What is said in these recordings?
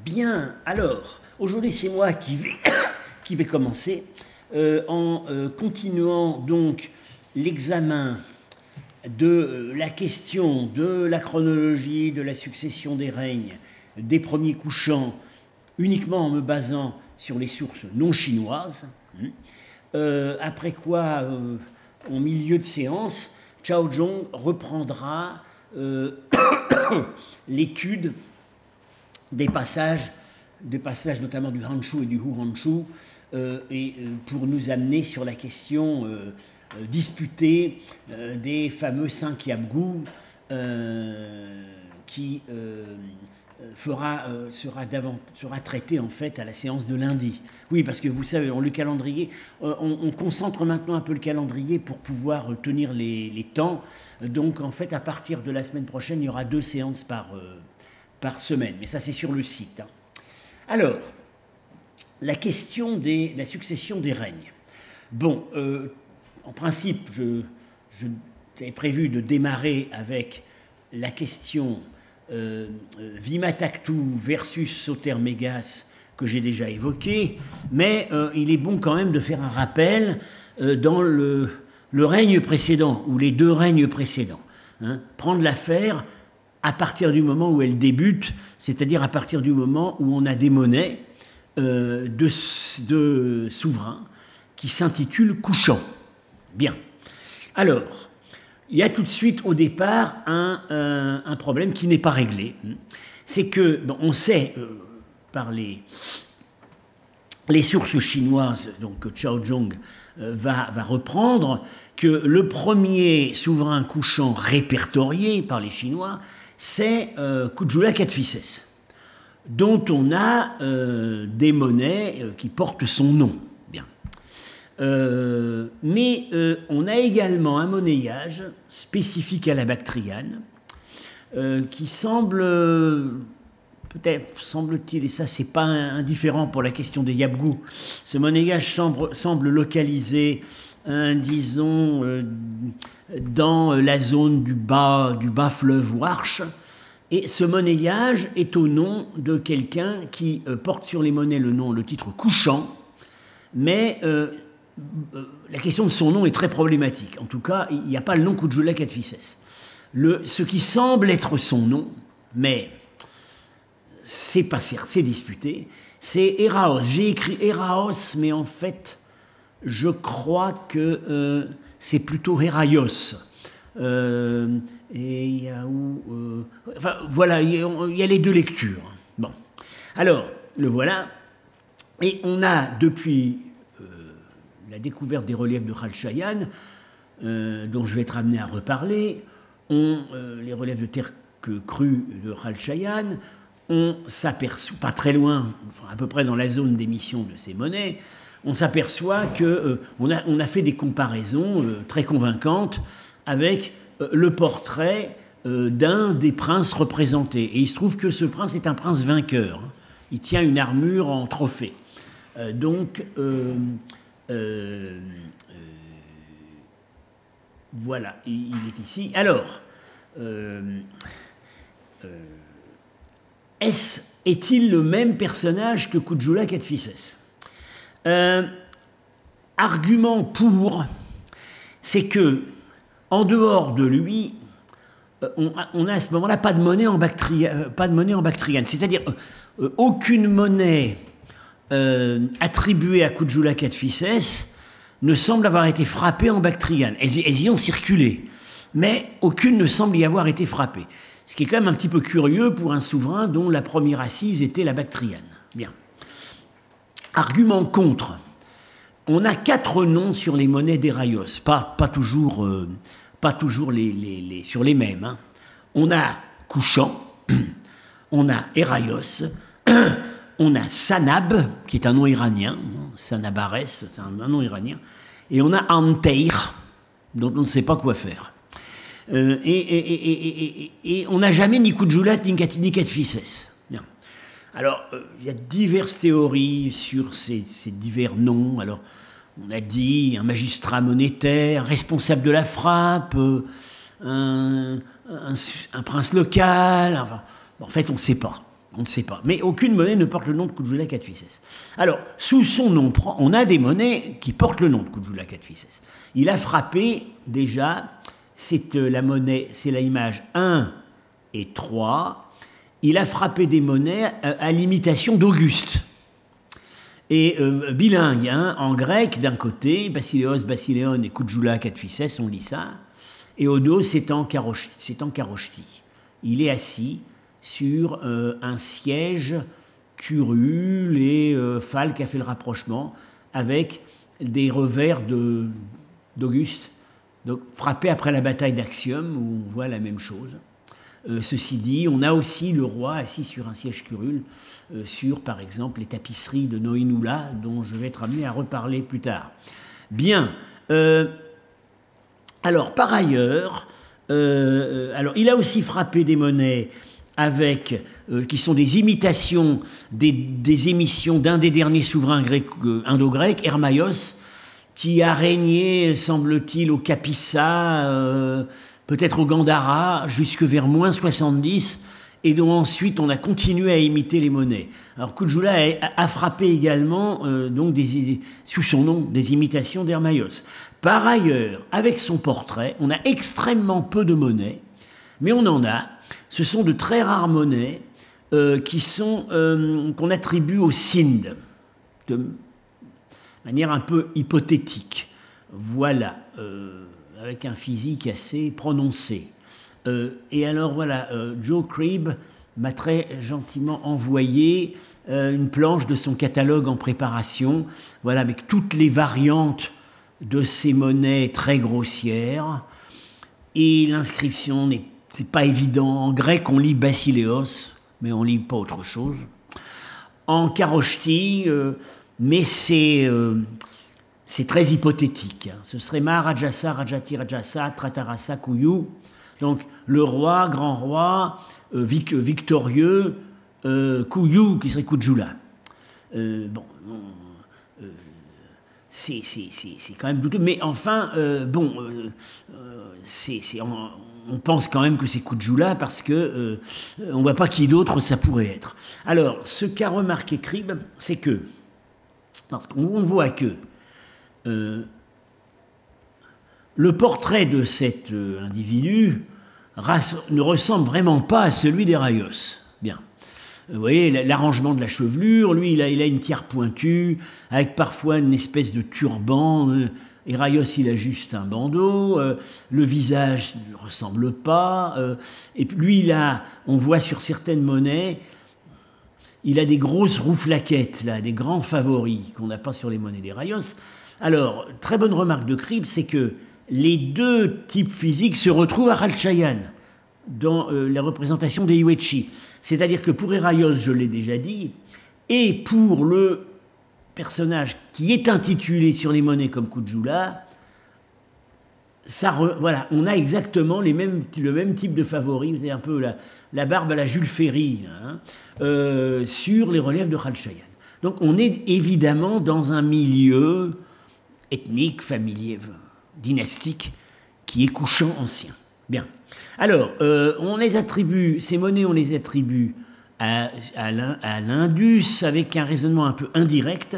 Bien, alors, aujourd'hui c'est moi qui vais commencer en continuant donc l'examen de la question de la chronologie, de la succession des règnes, des premiers couchants, uniquement en me basant sur les sources non chinoises. Après quoi, en milieu de séance, Cao Zhong reprendra l'étude des passages notamment du Hanshu et du Hu-Hanshu, pour nous amener sur la question disputée des fameux 5 Yabgu, qui sera traité en fait à la séance de lundi. Oui, parce que vous savez, le calendrier, on concentre maintenant un peu le calendrier pour pouvoir tenir les temps. Donc en fait, à partir de la semaine prochaine, il y aura 2 séances par semaine, mais ça c'est sur le site. Alors, la question de la succession des règnes. Bon, en principe, j'avais prévu de démarrer avec la question Vimataktu versus Soter-Mégas que j'ai déjà évoquée, mais il est bon quand même de faire un rappel dans le règne précédent, ou les 2 règnes précédents. Prendre l'affaire à partir du moment où elle débute, c'est-à-dire à partir du moment où on a des monnaies de souverains qui s'intitulent couchants. Bien. Alors, il y a tout de suite au départ un problème qui n'est pas réglé. C'est que, bon, on sait par les sources chinoises, donc que Cao Zhong va reprendre, que le premier souverain couchant répertorié par les Chinois, c'est Kujula Kadphises, dont on a des monnaies qui portent son nom. Bien. Mais on a également un monnayage spécifique à la Bactriane qui peut-être semble-t-il, et ça c'est pas indifférent pour la question des Yabgu, ce monnayage semble localisé, disons, dans la zone du bas fleuve Warsh, et ce monnayage est au nom de quelqu'un qui porte sur les monnaies le titre couchant, mais la question de son nom est très problématique. En tout cas, il n'y a pas le nom Kujula Kadphises. Ce qui semble être son nom, mais c'est pas certain, c'est disputé, c'est Eraos. J'ai écrit Eraos, mais en fait, je crois que c'est plutôt Heraios. Et il y a enfin, voilà, il y a les 2 lectures. Bon. Alors, le voilà. Et on a, depuis la découverte des reliefs de Khalchayan, dont je vais être amené à reparler, les reliefs de terre crue de Khalchayan, on s'aperçoit, pas très loin, enfin, à peu près dans la zone d'émission de ces monnaies, on s'aperçoit qu'on a fait des comparaisons très convaincantes avec le portrait d'un des princes représentés. Et il se trouve que ce prince est un prince vainqueur. Il tient une armure en trophée. Voilà, il est ici. Alors, est-il le même personnage que Kujula Kadphises ? Argument pour, c'est que en dehors de lui, on a à ce moment-là pas de monnaie en Bactriane. C'est-à-dire aucune monnaie attribuée à Kujula Kadphises ne semble avoir été frappée en Bactriane. Elles y ont circulé, mais aucune ne semble y avoir été frappée. Ce qui est quand même un petit peu curieux pour un souverain dont la première assise était la Bactriane. Bien. Argument contre. On a 4 noms sur les monnaies d'Heraios, pas toujours sur les mêmes. Hein. On a Couchant, on a Heraios, on a Sanab, qui est un nom iranien, Sanabares, c'est un nom iranien, et on a Anteir, dont on ne sait pas quoi faire. Et on n'a jamais ni Kujula ni Kadphises. Bien. Alors, il y a diverses théories sur ces divers noms. Alors, on a dit un magistrat monétaire, responsable de la frappe, un prince local. Enfin, en fait, on ne sait pas. On ne sait pas. Mais aucune monnaie ne porte le nom de Kujula Kadphises. Alors, sous son nom, on a des monnaies qui portent le nom de Kujula Kadphises. Il a frappé, déjà, c'est la monnaie, c'est la image 1 et 3. Il a frappé des monnaies à l'imitation d'Auguste. Et bilingue, hein, en grec, d'un côté, Basileos, Basileon et Kujula Kadphises, on lit ça. Et au dos, c'est en Kharoshthi. Il est assis sur un siège curule et Falk a fait le rapprochement avec des revers d'Auguste, donc frappés après la bataille d'Axium, où on voit la même chose. Ceci dit, on a aussi le roi assis sur un siège curule, sur par exemple les tapisseries de Noinula, dont je vais être amené à reparler plus tard. Bien. Alors, par ailleurs, il a aussi frappé des monnaies qui sont des imitations des émissions d'un des derniers souverains indo-grecs, Hermaios, qui a régné, semble-t-il, au Kapisa, peut-être au Gandhara, jusque vers moins 70, et dont ensuite on a continué à imiter les monnaies. Alors Kujula a frappé également, sous son nom, des imitations d'Hermaios. Par ailleurs, avec son portrait, on a extrêmement peu de monnaies, mais on en a. Ce sont de très rares monnaies qu'on attribue au Sindh, de manière un peu hypothétique. Voilà, avec un physique assez prononcé. Et alors voilà, Joe Cribb m'a très gentiment envoyé une planche de son catalogue en préparation, voilà, avec toutes les variantes de ces monnaies très grossières. Et l'inscription c'est pas évident. En grec, on lit Basileos, mais on lit pas autre chose. En Kharoshthi, mais c'est très hypothétique. Ce serait Maharajasa, Rajati Rajasa, Tratarasa, Kuyu. Donc le roi, grand roi, victorieux, Kuyu, qui serait Kujula. C'est quand même douteux, mais enfin, on pense quand même que c'est Kujula parce que on ne voit pas qui d'autre ça pourrait être. Alors, ce qu'a remarqué Cribb, c'est que, parce qu'on voit que le portrait de cet individu ne ressemble vraiment pas à celui d'Heraios. Bien. Vous voyez, l'arrangement de la chevelure, lui, il a une tiare pointue, avec parfois une espèce de turban. Heraios, il a juste un bandeau. Le visage ne ressemble pas. Et puis lui, on voit sur certaines monnaies, il a des grosses rouflaquettes, là, des grands favoris qu'on n'a pas sur les monnaies d'Heraios. Alors, très bonne remarque de Cribb, c'est que les deux types physiques se retrouvent à Khalchayan, dans la représentation des Yuechi. C'est-à-dire que pour Heraios, je l'ai déjà dit, et pour le personnage qui est intitulé sur les monnaies comme Kujula, voilà, on a exactement le même type de favoris, c'est un peu la barbe à la Jules Ferry, hein, sur les reliefs de Khalchayan. Donc on est évidemment dans un milieu ethnique, familier, dynastique, qui est couchant ancien. Bien. Alors, ces monnaies, on les attribue à l'Indus avec un raisonnement un peu indirect.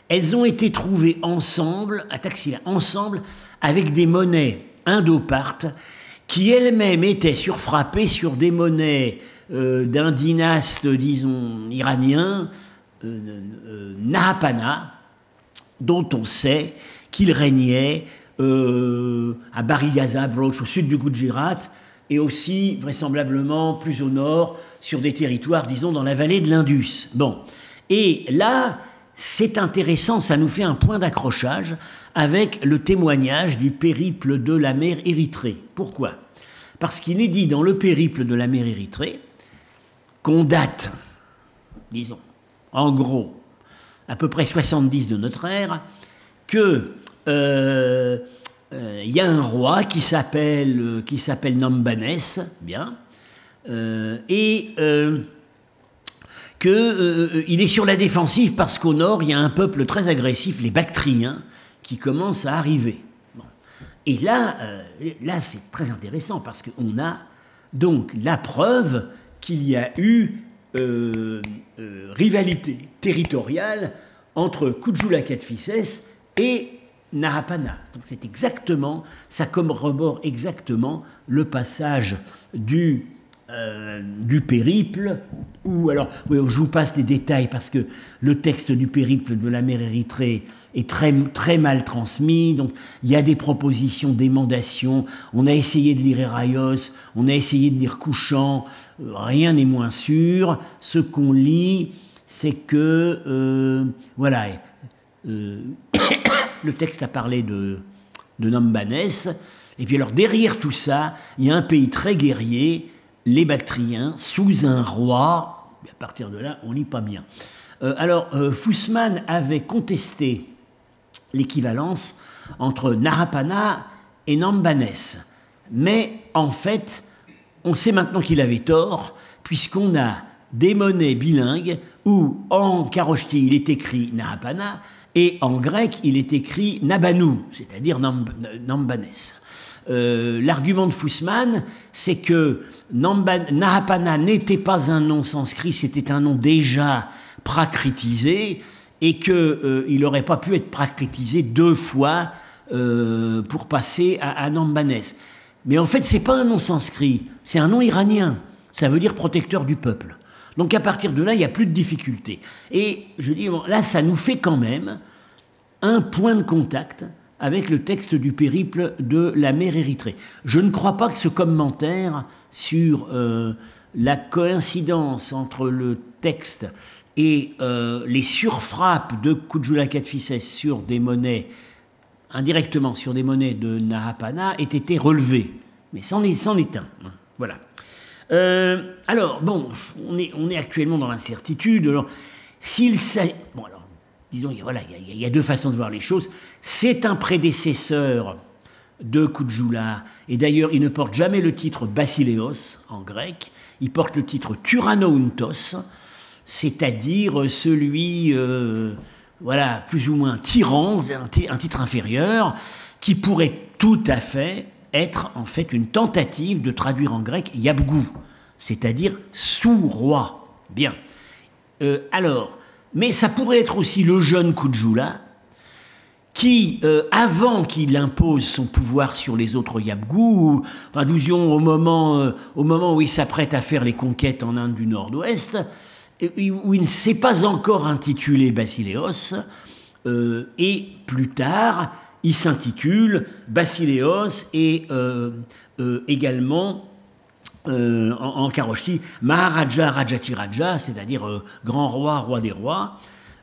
Elles ont été trouvées ensemble, à Taxila, ensemble, avec des monnaies indo-parthes qui elles-mêmes étaient surfrappées sur des monnaies d'un dynaste, disons, iranien, Nahapana, dont on sait qu'il régnait à Barigaza, Broch, au sud du Gujarat, et aussi, vraisemblablement, plus au nord, sur des territoires, disons, dans la vallée de l'Indus. Bon. Et là, c'est intéressant, ça nous fait un point d'accrochage avec le témoignage du périple de la mer Érythrée. Pourquoi ? Parce qu'il est dit dans le périple de la mer Érythrée qu'on date, disons, en gros, à peu près 70 de notre ère, que y a un roi qui s'appelle Nambanès, bien, et qu'il est sur la défensive parce qu'au nord, il y a un peuple très agressif, les Bactriens, qui commence à arriver. Bon. Et là c'est très intéressant parce qu'on a donc la preuve qu'il y a eu rivalité territoriale entre Kujula Kadphises et Nahapana. Donc c'est exactement, ça corrobore exactement le passage du périple, ou alors, oui, je vous passe les détails parce que le texte du périple de la mer Érythrée est très, très mal transmis, donc il y a des propositions d'émendation, on a essayé de lire Héraios, on a essayé de lire Couchant, rien n'est moins sûr. Ce qu'on lit, c'est que, voilà, le texte a parlé de Nambanès, et puis alors derrière tout ça, il y a un pays très guerrier, les Bactriens, sous un roi. À partir de là, on lit pas bien. Fussman avait contesté l'équivalence entre Nahapana et Nambanès. Mais en fait, on sait maintenant qu'il avait tort, puisqu'on a des monnaies bilingues où en Kharoshthi il est écrit Nahapana et en grec il est écrit Nabanu, c'est-à-dire Nambanès. L'argument de Fussman, c'est que Nahapana n'était pas un nom sanskrit, c'était un nom déjà prakritisé, et qu'il n'aurait pas pu être prakritisé deux fois pour passer à Nambanès. Mais en fait, ce n'est pas un nom sanskrit, c'est un nom iranien, ça veut dire protecteur du peuple. Donc à partir de là, il n'y a plus de difficulté. Et je dis, bon, là, ça nous fait quand même un point de contact avec le texte du périple de la mer Érythrée. Je ne crois pas que ce commentaire sur la coïncidence entre le texte et les surfrappes de Kujula Kadphises sur des monnaies, indirectement sur des monnaies de Nahapana, ait été relevé. Mais c'en est un. Hein, voilà. Alors, bon, on est actuellement dans l'incertitude. Alors, bon, alors, disons, voilà, il y a deux façons de voir les choses. C'est un prédécesseur de Kujula, et d'ailleurs, il ne porte jamais le titre Basileos en grec, il porte le titre Tyrannountos, c'est-à-dire celui, voilà, plus ou moins tyran, un titre inférieur, qui pourrait tout à fait être en fait une tentative de traduire en grec Yabgou, c'est-à-dire sous-roi. Bien. Mais ça pourrait être aussi le jeune Kujula qui, avant qu'il impose son pouvoir sur les autres Yabgou, enfin, disons au moment où il s'apprête à faire les conquêtes en Inde du Nord-Ouest, où il ne s'est pas encore intitulé Basileos, et plus tard, il s'intitule Basileos et également en Kharoshthi Maharaja Rajatiraja, c'est-à-dire grand roi, roi des rois,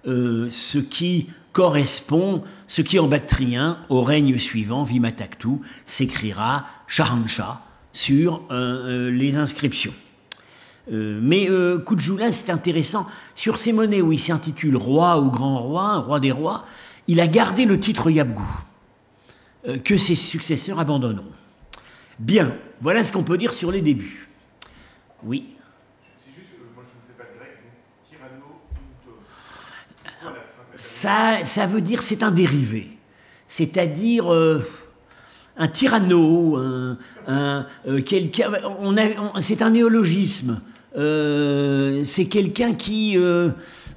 ce qui correspond, ce qui en bactrien, au règne suivant, Vimataktu, s'écrira Shahanshah sur les inscriptions. Mais Kujula, c'est intéressant, sur ces monnaies où il s'intitule roi ou grand roi, roi des rois, il a gardé le titre Yabgou, que ses successeurs abandonneront. Bien, voilà ce qu'on peut dire sur les débuts. Oui. C'est juste, moi je ne sais pas le grec, donc Tyrannountos. Ça veut dire, c'est un dérivé. C'est-à-dire un tyranno, quelqu'un. C'est un néologisme. C'est quelqu'un qui,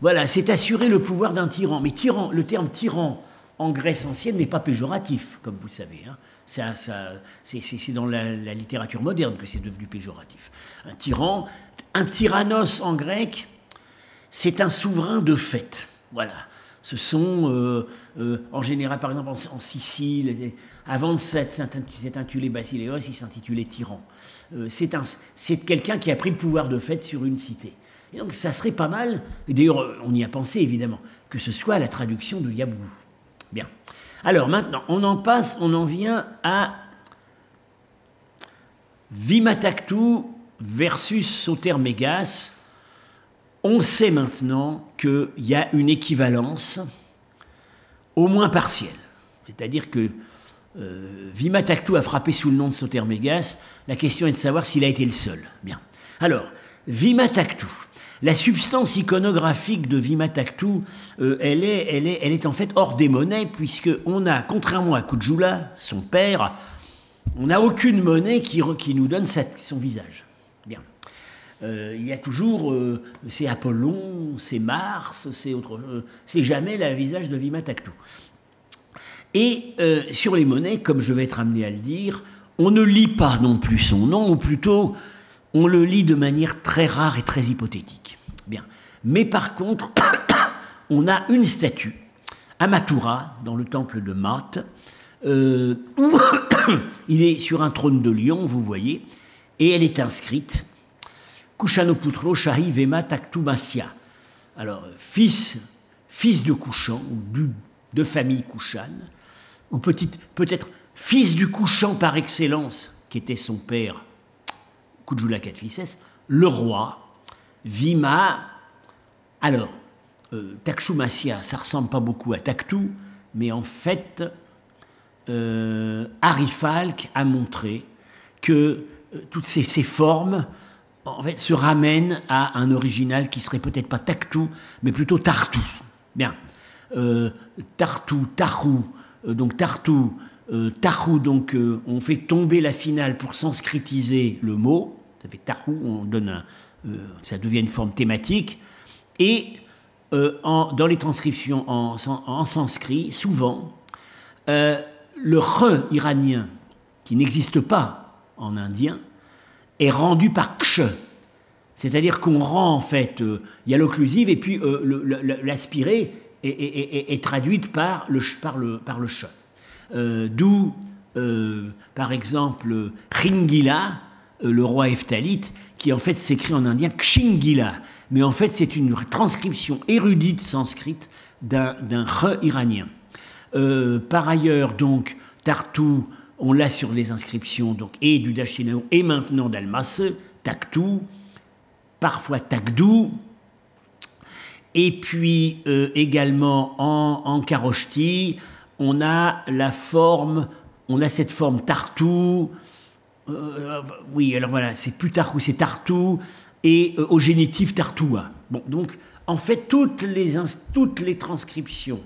voilà, s'est assuré le pouvoir d'un tyran. Mais tyran, le terme tyran en Grèce ancienne n'est pas péjoratif, comme vous le savez. Hein. C'est dans la littérature moderne que c'est devenu péjoratif. Un tyran, un tyrannos en grec, c'est un souverain de fait. Voilà. Ce sont, en général, par exemple, en Sicile, avant de s'intituler Basileos, il s'intitulait tyran. C'est quelqu'un qui a pris le pouvoir de fait sur une cité. Et donc, ça serait pas mal, et d'ailleurs, on y a pensé évidemment, que ce soit la traduction de Yabgou. Bien. Alors maintenant, on en vient à Vimataktu versus Sotermégas. On sait maintenant qu'il y a une équivalence, au moins partielle. C'est-à-dire que Vimataktu a frappé sous le nom de Sotermégas. La question est de savoir s'il a été le seul. Bien. Alors, Vimataktu. La substance iconographique de Vimataktu, elle est en fait hors des monnaies, puisqu'on a, contrairement à Kujula, son père, on n'a aucune monnaie qui nous donne son visage. Bien. Il y a toujours, c'est Apollon, c'est Mars, c'est jamais le visage de Vimatactou. Et sur les monnaies, comme je vais être amené à le dire, on ne lit pas non plus son nom, ou plutôt, on le lit de manière très rare et très hypothétique. Bien. Mais par contre, on a une statue à Mathura, dans le temple de Math, où il est sur un trône de lion, vous voyez, et elle est inscrite Kushanoputro Shahi Vema Taktu Masya. Alors, fils de Kushan, ou de famille Kushan, ou peut-être fils du Kushan par excellence, qui était son père, Kujula Kadphises, le roi, Vima. Alors, Takshu Masya, ça ressemble pas beaucoup à Taktu, mais en fait, Harry Falk a montré que toutes ces formes en fait, se ramènent à un original qui serait peut-être pas Taktu, mais plutôt Tartu. Bien. Tartu, Tahu, donc Tartu, Tahu, donc on fait tomber la finale pour sanskritiser le mot. Ça fait Tahu, on donne ça devient une forme thématique. Et dans les transcriptions en sanskrit, souvent, le re iranien, qui n'existe pas en indien, est rendu par ksh. C'est-à-dire qu'on rend, en fait, il y a l'occlusive, et puis l'aspiré est traduite par le ch. D'où, par exemple, Ringila, le roi Ephtalite, qui en fait s'écrit en indien Kshingila. Mais en fait, c'est une transcription érudite sanscrite d'un re iranien. Par ailleurs, donc, Tartu, on l'a sur les inscriptions, donc, et du Dachinao, et maintenant d'Almas, Taktu, parfois Takdu, et puis également en Kharoshthi, on a cette forme Tartu, oui, alors voilà, c'est plus Tartu, c'est Tartu, et au génitif Tartua. Bon, donc, en fait, toutes les transcriptions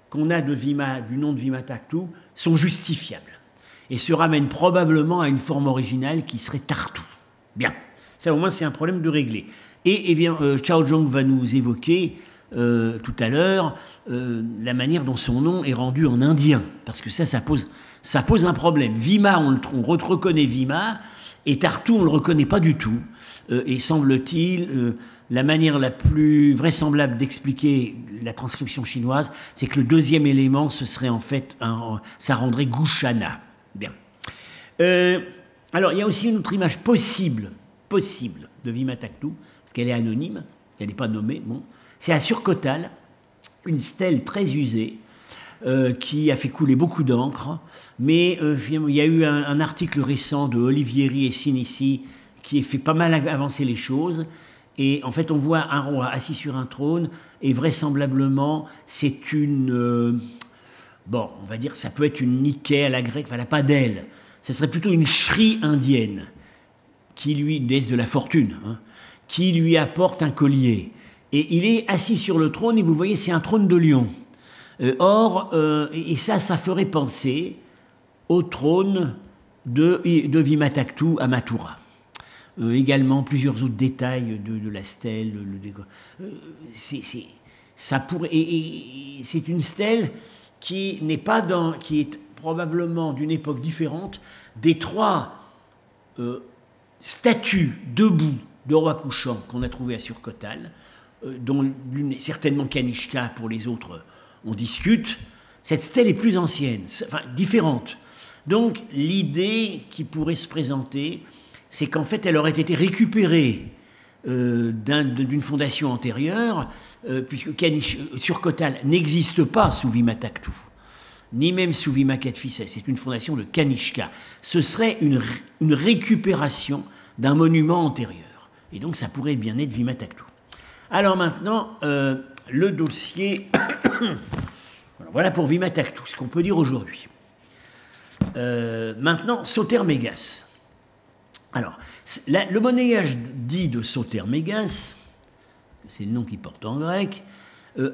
qu'on a du nom de Vimatactu sont justifiables et se ramènent probablement à une forme originale qui serait Tartu. Bien, ça au moins c'est un problème de régler. Et bien, Chao Zhong va nous évoquer tout à l'heure la manière dont son nom est rendu en indien, parce que ça pose un problème. Vima, on reconnaît Vima, et Tartu, on ne le reconnaît pas du tout. Et semble-t-il, la manière la plus vraisemblable d'expliquer la transcription chinoise, c'est que le deuxième élément, ce serait en fait, ça rendrait Gushana. Bien. Alors, il y a aussi une autre image possible de Vimatactu, parce qu'elle est anonyme, elle n'est pas nommée. Bon. C'est à Surkotal, une stèle très usée, qui a fait couler beaucoup d'encre, mais il y a eu un article récent de Olivieri et Sinissi qui a fait pas mal avancer les choses, et en fait on voit un roi assis sur un trône, et vraisemblablement c'est une... bon, on va dire ça peut être une Nike à la grecque, enfin elle n'a pas d'aile, ce serait plutôt une Shri indienne, une déesse de la fortune, hein, qui lui apporte un collier, et il est assis sur le trône, et vous voyez c'est un trône de lion. Or, et ça ferait penser au trône de Vimatactu à Mathura. Également, plusieurs autres détails de la stèle. C'est une stèle qui est probablement d'une époque différente des trois statues debout de roi Kushan qu'on a trouvées à Surkotal, dont l'une est certainement Kanishka, pour les autres on discute. Cette stèle est plus ancienne, enfin différente. Donc l'idée qui pourrait se présenter, c'est qu'en fait elle aurait été récupérée d'une fondation antérieure, puisque Surkotal n'existe pas sous Vimatactu, ni même sous Vima Kadphises, c'est une fondation de Kanishka. Ce serait une récupération d'un monument antérieur. Et donc ça pourrait bien être Vimatactu. Alors maintenant, le dossier... Voilà pour Vimatactu, ce qu'on peut dire aujourd'hui. Maintenant, Soter-Mégas. Alors, le monnayage dit de Soter-Mégas, c'est le nom qu'il porte en grec,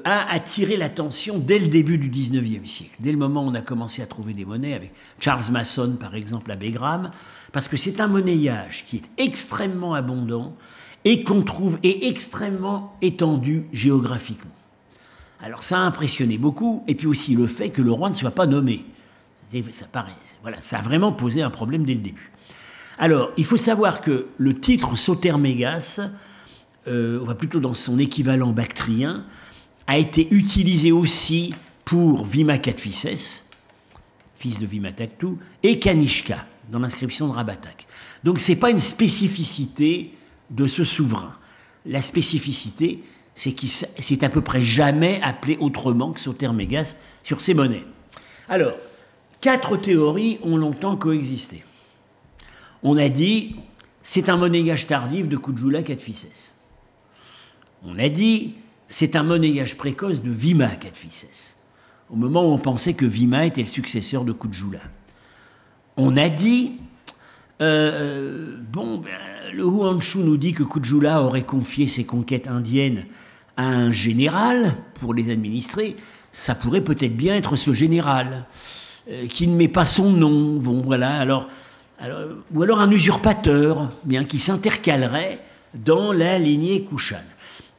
a attiré l'attention dès le début du XIXe siècle, dès le moment où on a commencé à trouver des monnaies, avec Charles Mason par exemple à Begram, parce que c'est un monnayage qui est extrêmement abondant et qu'on trouve est extrêmement étendu géographiquement. Alors ça a impressionné beaucoup, et puis aussi le fait que le roi ne soit pas nommé. Voilà, ça a vraiment posé un problème dès le début. Alors, il faut savoir que le titre Sotermégas, on va plutôt dans son équivalent bactrien, a été utilisé aussi pour Vima Kadphises, fils de Vimataktu, et Kanishka, dans l'inscription de Rabatak. Donc ce n'est pas une spécificité de ce souverain. La spécificité, c'est qu'il s'est à peu près jamais appelé autrement que Sotermégas sur ces monnaies. Alors, 4 théories ont longtemps coexisté. On a dit, c'est un monnayage tardif de Kujula Kadphises. On a dit, c'est un monnayage précoce de Vima Kadphises, au moment où on pensait que Vima était le successeur de Kujula. On a dit, le Huanshu nous dit que Kujula aurait confié ses conquêtes indiennes à un général pour les administrer. Ça pourrait peut-être bien être ce général qui ne met pas son nom. Bon, voilà. Ou alors un usurpateur, bien qui s'intercalerait dans la lignée Kushan.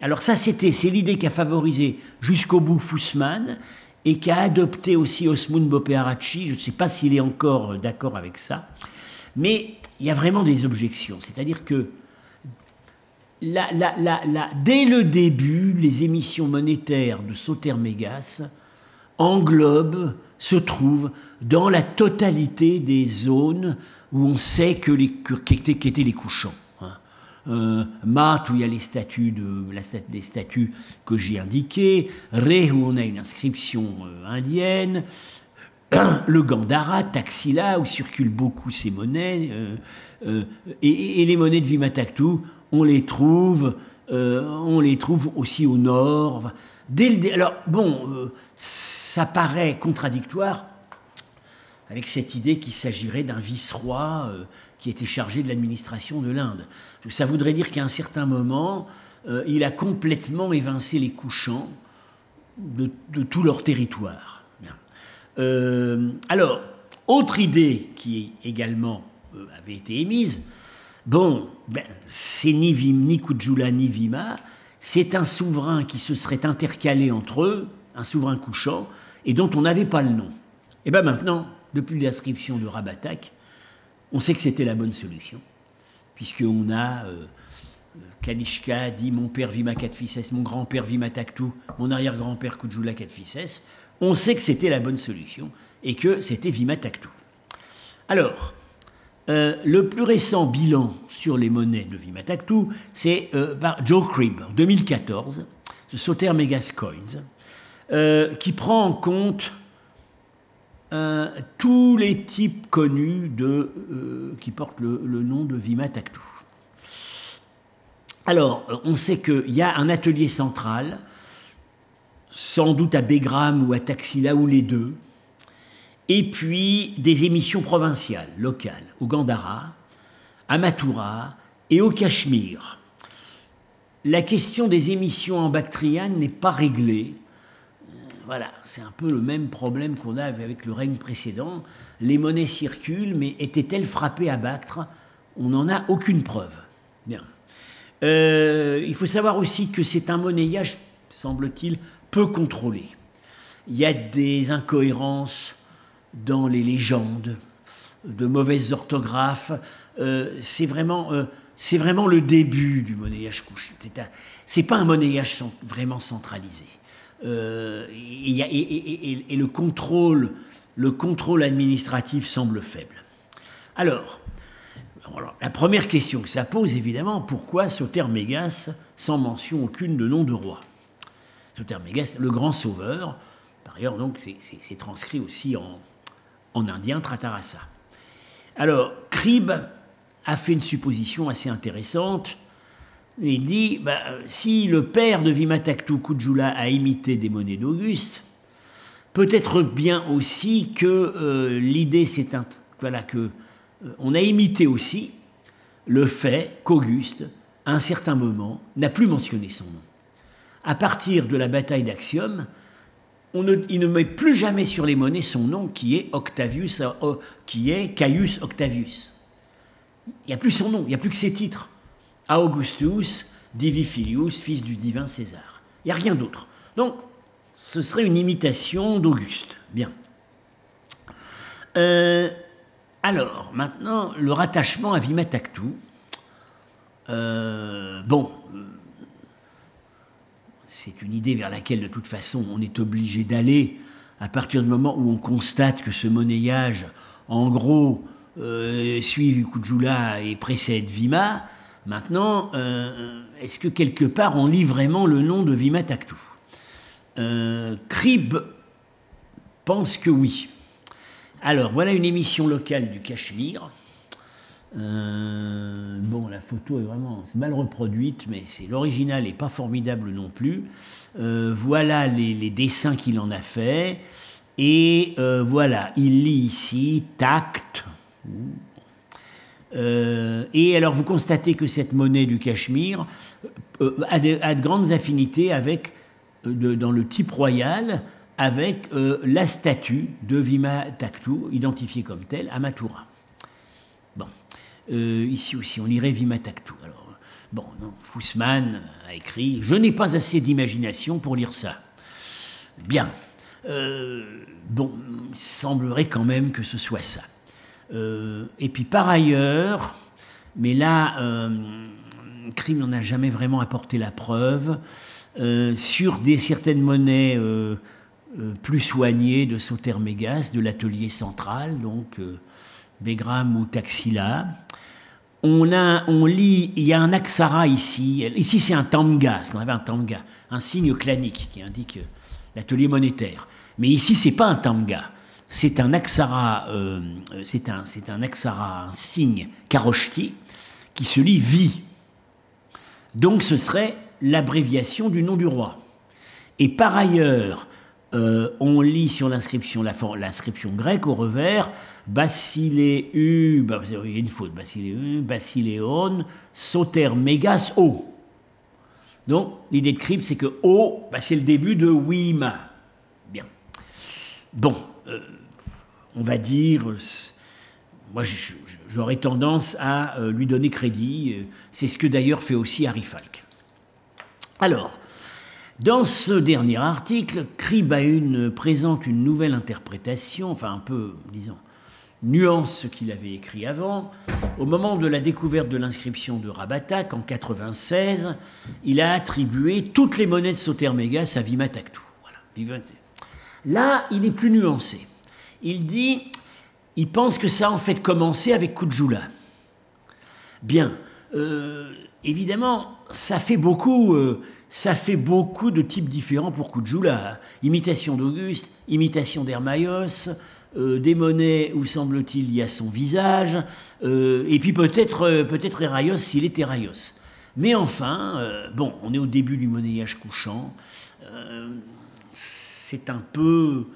Alors ça, c'est l'idée qu'a favorisé jusqu'au bout Fussman et qu'a adopté aussi Osmun Bopearachi. Je ne sais pas s'il est encore d'accord avec ça, mais il y a vraiment des objections. C'est-à-dire que dès le début, les émissions monétaires de Sotermégas englobent, se trouvent dans la totalité des zones où on sait qu'étaient les couchants. Mat, où il y a les statues, des statues que j'ai indiquées, Ré, où on a une inscription indienne, le Gandhara, Taxila, où circulent beaucoup ces monnaies, et les monnaies de Vimataktu, on les trouve aussi au nord. Alors, bon, ça paraît contradictoire avec cette idée qu'il s'agirait d'un vice-roi qui était chargé de l'administration de l'Inde. Ça voudrait dire qu'à un certain moment, il a complètement évincé les couchants de tout leur territoire. Alors, autre idée qui également avait été émise, c'est ni Kujula ni Vima, c'est un souverain qui se serait intercalé entre eux, un souverain couchant, et dont on n'avait pas le nom. Et bien maintenant, depuis l'inscription de Rabatak, on sait que c'était la bonne solution, puisqu'on a Kanishka dit mon père Vima Kadphises, mon grand-père Vimataktu, mon arrière-grand-père Kujula Kadphises. On sait que c'était la bonne solution et que c'était Vimataktu. Alors, le plus récent bilan sur les monnaies de Vimataktu, c'est par Joe Cribb, en 2014, The Sotermégas Coins, qui prend en compte tous les types connus qui portent le nom de Vimataktu. Alors, on sait qu'il y a un atelier central, sans doute à Begram ou à Taxila ou les deux, et puis des émissions provinciales, locales, au Gandhara, à Mathura et au Cachemire. La question des émissions en Bactriane n'est pas réglée. Voilà, c'est un peu le même problème qu'on a avec le règne précédent. Les monnaies circulent, mais étaient-elles frappées à Bactre? On n'en a aucune preuve. Bien. Il faut savoir aussi que c'est un monnayage, semble-t-il, peu contrôlé. Il y a des incohérences dans les légendes, de mauvaises orthographes. C'est vraiment le début du monnayage couche. C'est pas un monnayage vraiment centralisé. Et le contrôle administratif semble faible. Alors, la première question que ça pose, évidemment, pourquoi Sotermégas sans mention aucune de nom de roi? Sotermégas, le grand sauveur, par ailleurs, donc, c'est transcrit aussi en indien Tratarasa. Alors, Cribb a fait une supposition assez intéressante. Il dit, si le père de Vimataktu, Kujula, a imité des monnaies d'Auguste, peut-être bien aussi que l'idée, c'est on a imité aussi le fait qu'Auguste, à un certain moment, n'a plus mentionné son nom. À partir de la bataille d'Axium, il ne met plus jamais sur les monnaies son nom, qui est Caius Octavius. Il n'y a plus son nom, il n'y a plus que ses titres. à Augustus Divi Filius, fils du divin César. Il n'y a rien d'autre. Donc, ce serait une imitation d'Auguste. Bien. Alors, maintenant, le rattachement à Vima Tactu. C'est une idée vers laquelle, de toute façon, on est obligé d'aller à partir du moment où on constate que ce monnayage, en gros, suit Kujula et précède Vima. Maintenant, est-ce que quelque part on lit vraiment le nom de Vima Tactu? Cribb pense que oui. Alors, voilà une émission locale du Cachemire. La photo est vraiment mal reproduite, mais l'original n'est pas formidable non plus. Voilà les dessins qu'il en a fait. Et voilà, il lit ici tact. Et alors vous constatez que cette monnaie du Cachemire a de grandes affinités avec, dans le type royal, avec la statue de Vima Tactu, identifiée comme telle, à Mathura. Bon, ici aussi, on lirait Vima Tactu. Alors, bon, non, Fussman a écrit « Je n'ai pas assez d'imagination pour lire ça ». Bien. Il semblerait quand même que ce soit ça. Et puis par ailleurs, mais là, Cribb n'en a jamais vraiment apporté la preuve, sur certaines monnaies plus soignées de Soter-Mégas, de l'atelier central, donc Begram ou Taxila, on lit, il y a un aksara ici, ici c'est un tamga, ce qu'on appelle un tamga, un signe clanique qui indique l'atelier monétaire. Mais ici, c'est pas un tamga, c'est un aksara, un signe karoshti qui se lit vi. Donc, ce serait l'abréviation du nom du roi. Et par ailleurs, on lit sur l'inscription, l'inscription grecque au revers, Basileus, il y a une faute, Basileon, Soter Mégas O. Donc, l'idée de Cribb, c'est que O, c'est le début de Wima. Bien. Bon, on va dire, moi j'aurais tendance à lui donner crédit, c'est ce que d'ailleurs fait aussi Harry Falk. Alors, dans ce dernier article, Cribb présente une nouvelle interprétation, enfin un peu, disons, nuance ce qu'il avait écrit avant. Au moment de la découverte de l'inscription de Rabatak, en 96, il a attribué toutes les monnaies de Soter-Mégas à Vima Tactu. Voilà. Là, il est plus nuancé. Il pense que ça a en fait commencé avec Kujula. Bien, évidemment, ça fait beaucoup de types différents pour Kujula. Imitation d'Auguste, imitation d'Hermaios, des monnaies où semble-t-il il y a son visage, et puis peut-être Heraios s'il est Heraios. Mais enfin, on est au début du monnayage couchant. C'est un peu,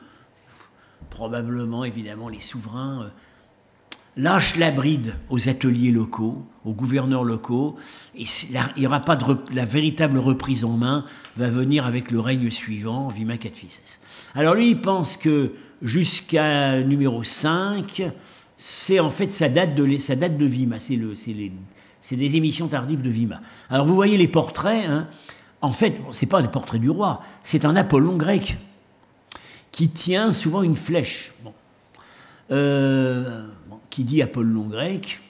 probablement, évidemment, les souverains lâchent la bride aux ateliers locaux, aux gouverneurs locaux, et il n'y aura pas la véritable reprise en main, va venir avec le règne suivant, Vima Catfices. Alors lui, il pense que jusqu'à numéro 5, c'est en fait sa date de Vima, c'est des émissions tardives de Vima. Alors vous voyez les portraits, hein, en fait, ce n'est pas des portraits du roi, c'est un Apollon grec qui tient souvent une flèche. Qui dit Apollon grec,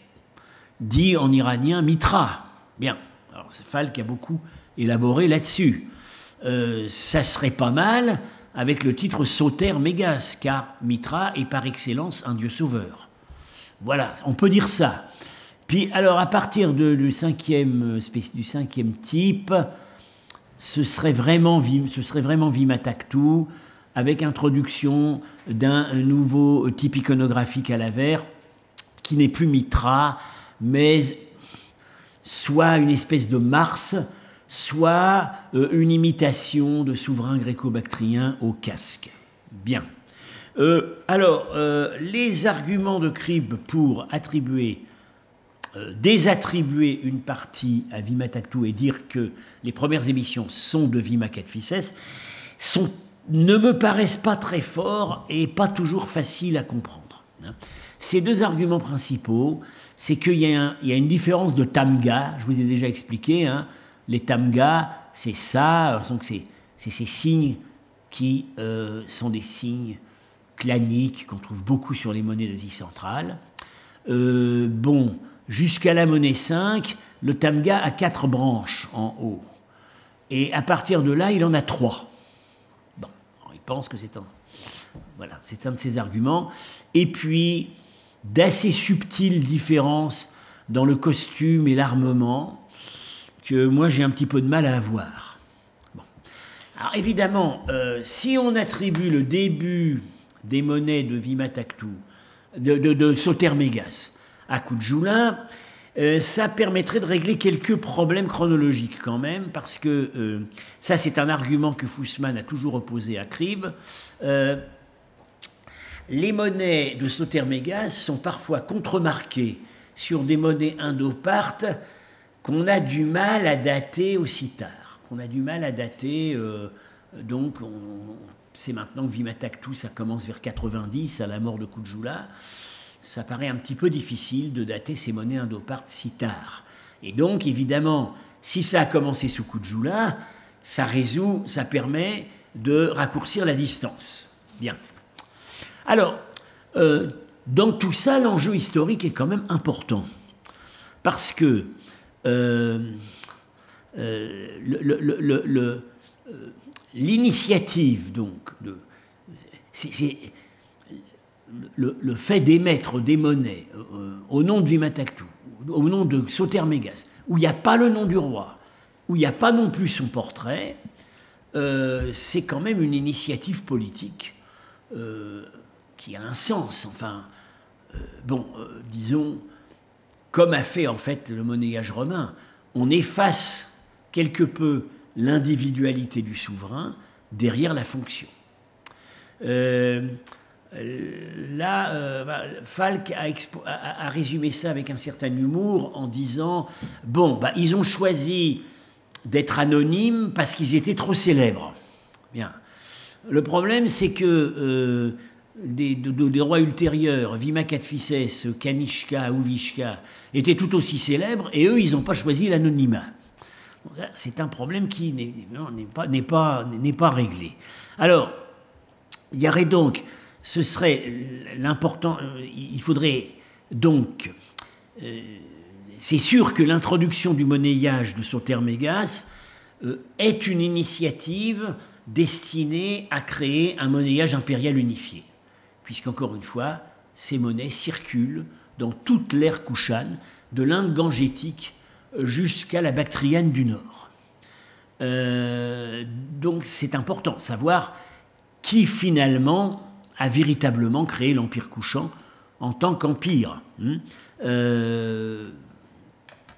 dit en iranien Mitra. Bien, alors Falk a beaucoup élaboré là-dessus. Ça serait pas mal avec le titre Soter-Mégas, car Mitra est par excellence un dieu sauveur. Voilà, on peut dire ça. Puis alors à partir du cinquième type, ce serait vraiment Vima Tactu, avec introduction d'un nouveau type iconographique à l'avers, qui n'est plus Mitra, mais soit une espèce de Mars, soit une imitation de souverain gréco-bactrien au casque. Bien. Les arguments de Cribb pour désattribuer une partie à Vima Tactu et dire que les premières émissions sont de Vima Catfices ne me paraissent pas très forts et pas toujours faciles à comprendre. ces deux arguments principaux, c'est qu'il y a une différence de tamga, je vous ai déjà expliqué, hein. Les tamgas, c'est ça, c'est ces signes qui sont des signes claniques qu'on trouve beaucoup sur les monnaies d'Asie centrale. Bon, jusqu'à la monnaie 5, le tamga a 4 branches en haut. Et à partir de là, il en a 3. Bon, il pense que c'est un... Voilà, c'est un de ses arguments. Et puis, d'assez subtiles différences dans le costume et l'armement que moi, j'ai un petit peu de mal à avoir. Bon. Alors, évidemment, si on attribue le début des monnaies de Vimataktu, de Sotermégas à Kujula, ça permettrait de régler quelques problèmes chronologiques quand même, parce que ça c'est un argument que Fussman a toujours opposé à Cribb. Les monnaies de Sotermégas sont parfois contremarquées sur des monnaies indo-parthes qu'on a du mal à dater aussi tard, qu'on a du mal à dater, donc c'est maintenant que Vimataktu, ça commence vers 90 à la mort de Kujula. Ça paraît un petit peu difficile de dater ces monnaies indo-parthes si tard. Et donc, évidemment, si ça a commencé sous Kujula, ça permet de raccourcir la distance. Bien. Alors, dans tout ça, l'enjeu historique est quand même important. Parce que l'initiative, donc, le fait d'émettre des monnaies au nom de Vimataktu, au nom de Sotermégas, où il n'y a pas le nom du roi, où il n'y a pas non plus son portrait, c'est quand même une initiative politique qui a un sens. Enfin, disons, comme a fait en fait le monnayage romain, on efface quelque peu l'individualité du souverain derrière la fonction. Falk a résumé ça avec un certain humour en disant bon, ils ont choisi d'être anonymes parce qu'ils étaient trop célèbres. Bien. Le problème, c'est que des rois ultérieurs, Vima Kadphises, Kanishka, Uvishka, étaient tout aussi célèbres et eux, ils n'ont pas choisi l'anonymat. C'est un problème qui n'est pas réglé. Alors, il y aurait donc, ce serait l'important, il faudrait donc, c'est sûr que l'introduction du monnayage de Sotermégas est une initiative destinée à créer un monnayage impérial unifié, puisqu'encore une fois, ces monnaies circulent dans toute l'ère Kushan, de l'Inde gangétique jusqu'à la Bactriane du Nord. Donc c'est important de savoir qui finalement a véritablement créé l'Empire Kushan en tant qu'empire.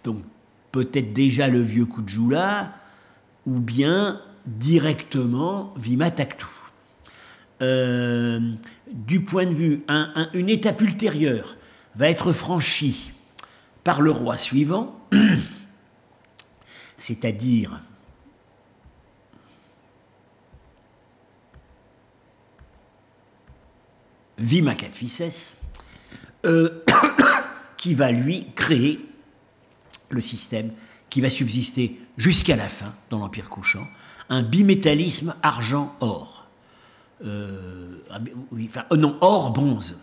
Donc peut-être déjà le vieux Kujula, ou bien directement Vimataktu. Du point de vue, une étape ultérieure va être franchie par le roi suivant, c'est-à-dire Vima Kadphises, qui va lui créer le système qui va subsister jusqu'à la fin dans l'Empire Kushan, un bimétallisme argent-or. Or-bronze.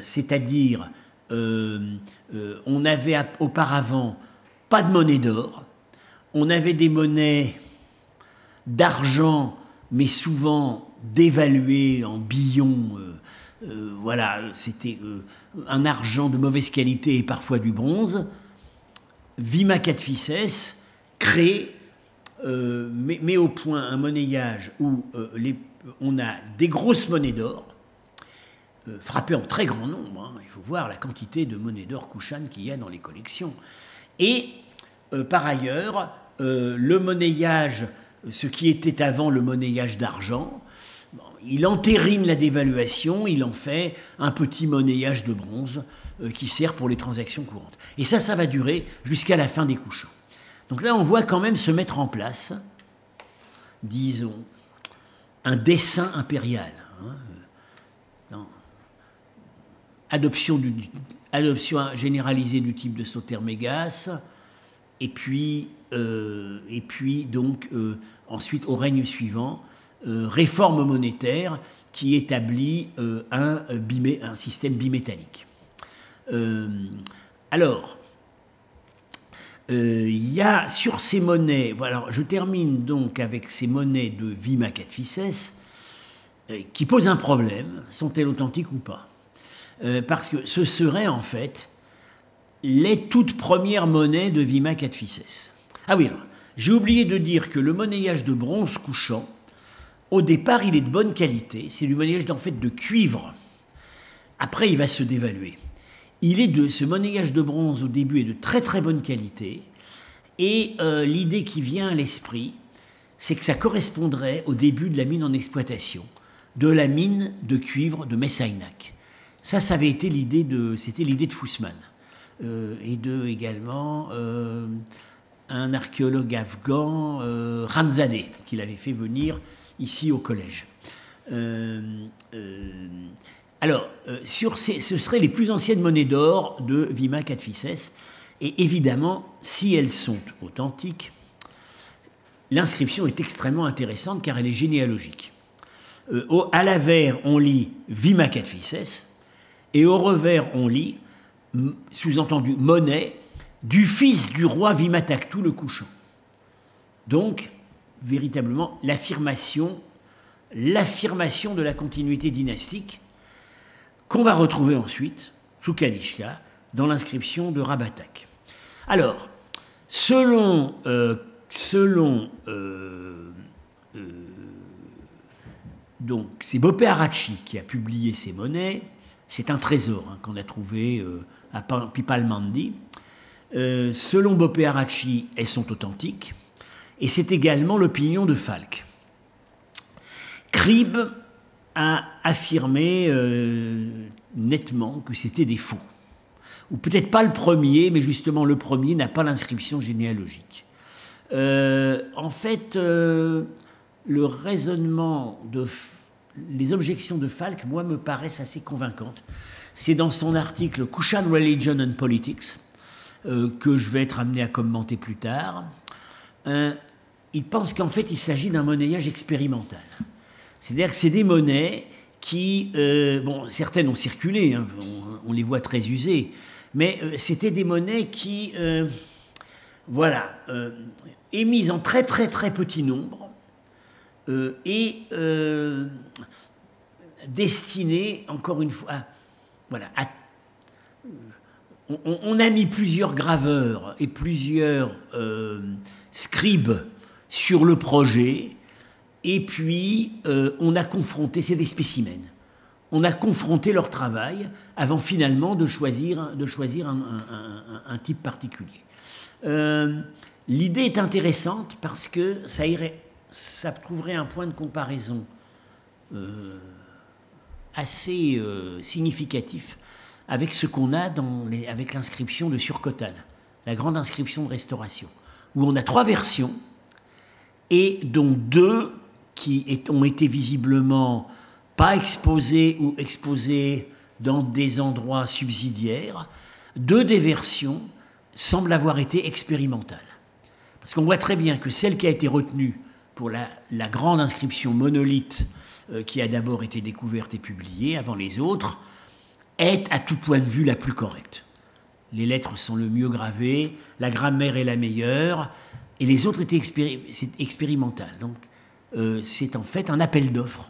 C'est-à-dire, on n'avait auparavant pas de monnaie d'or, on avait des monnaies d'argent, mais souvent dévaluées en billons. Voilà, c'était un argent de mauvaise qualité et parfois du bronze. Vima Kadphises crée, met au point un monnayage où on a des grosses monnaies d'or, frappées en très grand nombre. Il faut voir la quantité de monnaies d'or Kushan qu'il y a dans les collections. Et par ailleurs, le monnayage, ce qui était avant le monnayage d'argent, il entérine la dévaluation, il en fait un petit monnayage de bronze qui sert pour les transactions courantes. Et ça va durer jusqu'à la fin des Kushans. Donc là, on voit quand même se mettre en place, disons, un dessein impérial. adoption, adoption généralisée du type de Sotermégas, et puis donc ensuite au règne suivant, réforme monétaire qui établit un système bimétallique. Alors, il y a sur ces monnaies, voilà, je termine donc avec ces monnaies de Vima Cadphises qui posent un problème, sont-elles authentiques ou pas? Parce que ce seraient en fait les toutes premières monnaies de Vima Cadphises. Ah oui, alors, j'ai oublié de dire que le monnayage de bronze couchant, au départ, il est de bonne qualité, c'est du monnayage en fait de cuivre. Après, il va se dévaluer. Ce monnayage de bronze au début est de très très bonne qualité, et l'idée qui vient à l'esprit, c'est que ça correspondrait au début de la mine en exploitation, de la mine de cuivre de Messaïnak. Ça avait été c'était l'idée de Fussman, et également un archéologue afghan, Ramzadeh, qui l'avait fait venir ici au collège. Alors, ce seraient les plus anciennes monnaies d'or de Vima Cadphises, et évidemment, si elles sont authentiques, l'inscription est extrêmement intéressante car elle est généalogique. À l'avers, on lit Vima Cadphises, et au revers, on lit, sous-entendu, monnaie du fils du roi Vimataktu le couchant. Donc, véritablement, l'affirmation de la continuité dynastique qu'on va retrouver ensuite, sous Kanishka, dans l'inscription de Rabatak. Alors, donc, c'est Bopé Arachi qui a publié ces monnaies. C'est un trésor qu'on a trouvé à Pipalmandi. Selon Bopé Arachi, elles sont authentiques. Et c'est également l'opinion de Falk. Cribb a affirmé nettement que c'était des faux. Ou peut-être pas le premier, mais justement le premier n'a pas l'inscription généalogique. En fait, le raisonnement les objections de Falk, moi, me paraissent assez convaincantes. C'est dans son article Kushan Religion and Politics, que je vais être amené à commenter plus tard. Il pense qu'en fait, il s'agit d'un monnayage expérimental. C'est-à-dire que c'est des monnaies qui, certaines ont circulé, on les voit très usées, mais c'était des monnaies qui, émises en très très très petit nombre et destinées, encore une fois, on a mis plusieurs graveurs et plusieurs scribes sur le projet. Et puis, on a confronté, c'est des spécimens, on a confronté leur travail avant finalement de choisir un type particulier. L'idée est intéressante parce que ça trouverait un point de comparaison assez significatif avec ce qu'on a avec l'inscription de Surkotal, la grande inscription de restauration, où on a 3 versions, et dont 2 qui ont été visiblement pas exposés ou exposés dans des endroits subsidiaires. 2 des versions semblent avoir été expérimentales. Parce qu'on voit très bien que celle qui a été retenue pour la grande inscription monolithe qui a d'abord été découverte et publiée avant les autres, est à tout point de vue la plus correcte. Les lettres sont le mieux gravées, la grammaire est la meilleure, et les autres étaient expérimentales. Donc, c'est en fait un appel d'offres.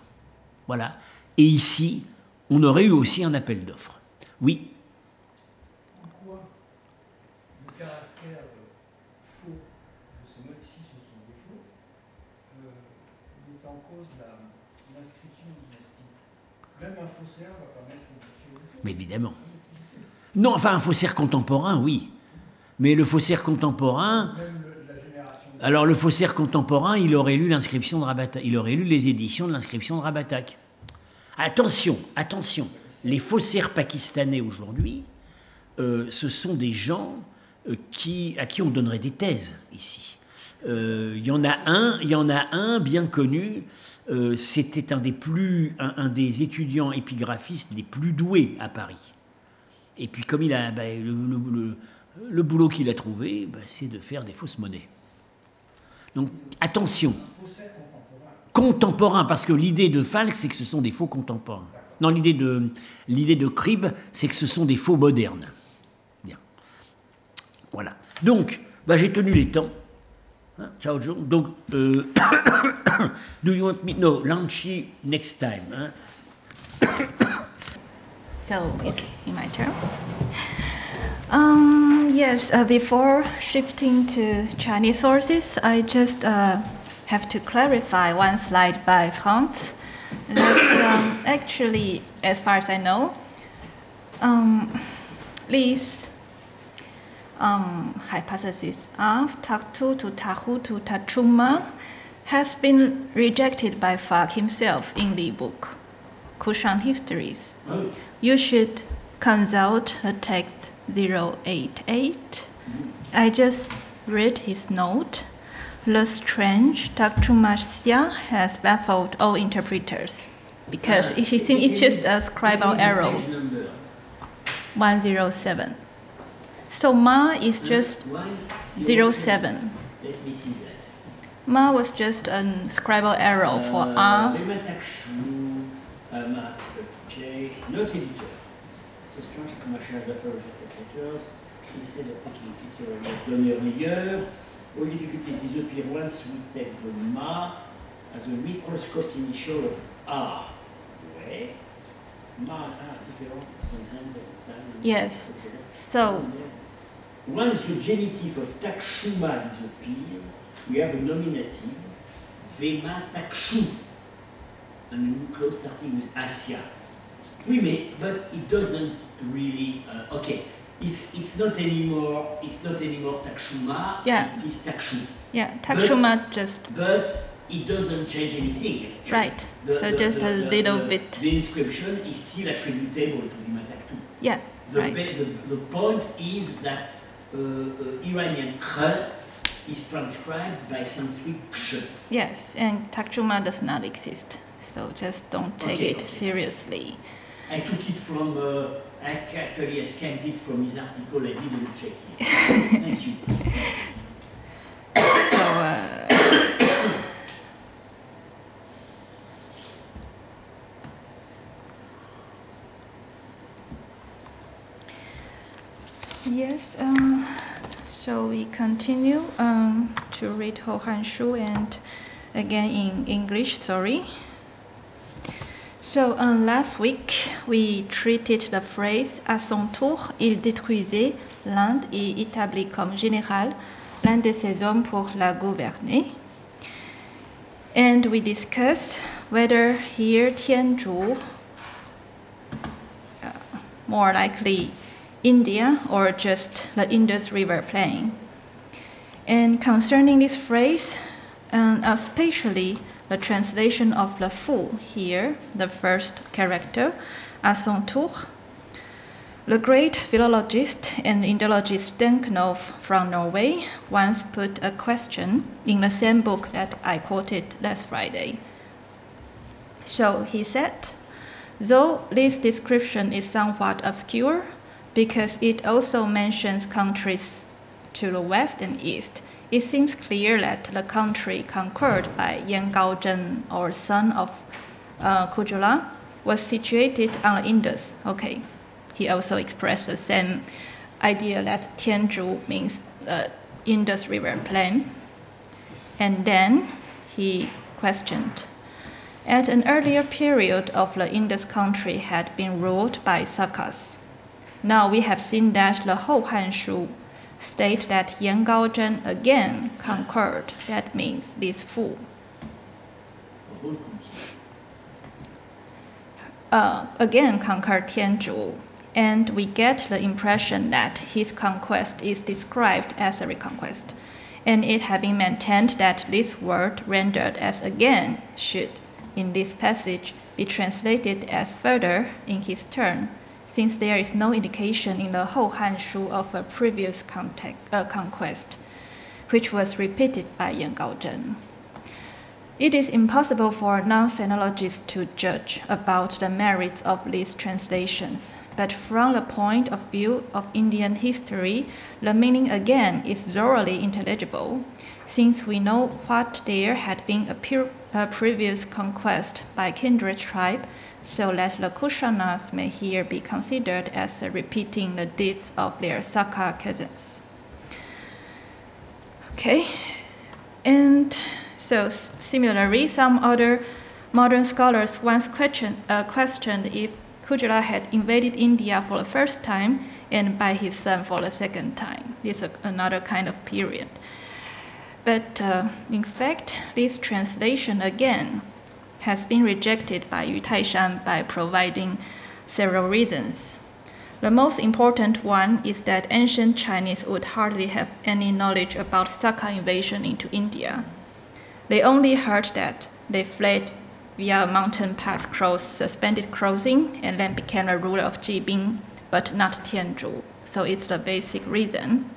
Voilà. Et ici, on aurait eu aussi un appel d'offres. Oui. En quoi le caractère faux de ces mots, si ce sont des faux, met en cause l'inscription dynastique? Même un faussaire ne va pas mettre une possibilité. Mais évidemment. Non, enfin, un faussaire contemporain, oui. Mais le faussaire contemporain... Alors, le faussaire contemporain, il aurait lu l'inscription de Rabatak. Il aurait lu les éditions de l'inscription de Rabatak. Attention, les faussaires pakistanais aujourd'hui, ce sont des gens à qui on donnerait des thèses ici. Il y en a un bien connu. C'était un des étudiants épigraphistes les plus doués à Paris. Et puis comme il a le boulot qu'il a trouvé, c'est de faire des fausses monnaies. Donc attention, contemporain, parce que l'idée de Falk, c'est que ce sont des faux contemporains. Non, l'idée de Cribb, c'est que ce sont des faux modernes. Bien. Voilà. Donc, j'ai tenu les temps. Hein, ciao, Joe. Donc, do you want me? No, Lanchi next time. Hein? So it's in my turn. Yes, before shifting to Chinese sources, I just have to clarify one slide by Franz. That actually, as far as I know, this hypothesis of Taktu to Tahu to Tachuma has been rejected by Falk himself in the book Kushan Histories. Oh. You should consult the text 088. I just read his note. The strange Takchumasya has baffled all interpreters because he thinks it's just a scribal error. 107. So Ma is just 07. Let me see that. Ma was just a scribal error for A. Okay, note editor. C'est strange commercial baffles interpreters. Instead of taking picture donner meilleur, all difficulties disappear once we take the Ma as a microscope initial of A. Ouais. Ma are different sometimes at the time. Yes. So once the genitive of Takshuma disappears, we have a nominative, Vema Takshu, and a new clause starting with Asya. Oui, but it doesn't really. Okay, it's not anymore. It's not anymore Takshuma. Yeah. It is Takshu. yeah, Takshuma just But it doesn't change anything. Actually. right. So just a little bit. The inscription is still attributable to Vema Taktu. Yeah. Right. The point is that Iranian kh is transcribed by Sanskrit ksh. Yes, and Takchuma does not exist. So just don't take Okay, it okay. seriously. I took it from, I scanned it from his article, I didn't check it. Thank you. So yes, so we continue to read Hohanshu and again in English, sorry. So last week we treated the phrase à son tour, il détruisait l'Inde et établit comme général l'un de ses hommes pour la gouverner. And we discussed whether here Tianzhu, more likely India or just the Indus River plain. And concerning this phrase, especially the translation of the fu here, the first character, à son tour, the great philologist and Indologist Stenknov from Norway once put a question in the same book that I quoted last Friday. So he said, though this description is somewhat obscure, because it also mentions countries to the west and east, it seems clear that the country conquered by Yan Gaozhen, or son of Kujula, was situated on the Indus. Okay, he also expressed the same idea that Tianzhu means Indus River plain. And then he questioned, at an earlier period of the Indus country had been ruled by Sakas. Now we have seen that the Hohanshu state that Yan Gaozhen again conquered. That means this fu. Again conquered Tianzhu. And we get the impression that his conquest is described as a reconquest. And it had been maintained that this word rendered as again should, in this passage, be translated as further in his turn, since there is no indication in the Hohanshu of a previous conquest, which was repeated by Yan Gaozhen. It is impossible for non-sinologists to judge about the merits of these translations, but from the point of view of Indian history, the meaning again is thoroughly intelligible, since we know what there had been a previous conquest by kindred tribe, so that the Kushanas may here be considered as repeating the deeds of their Saka cousins. Okay, and so similarly, some other modern scholars once questioned if Kujula had invaded India for the first time and by his son for the second time. This is another kind of period. But in fact, this translation again has been rejected by Yu Taishan by providing several reasons. The most important one is that ancient Chinese would hardly have any knowledge about Saka invasion into India. They only heard that they fled via a mountain pass suspended crossing and then became a ruler of Jibin, but not Tianzhu. So it's the basic reason.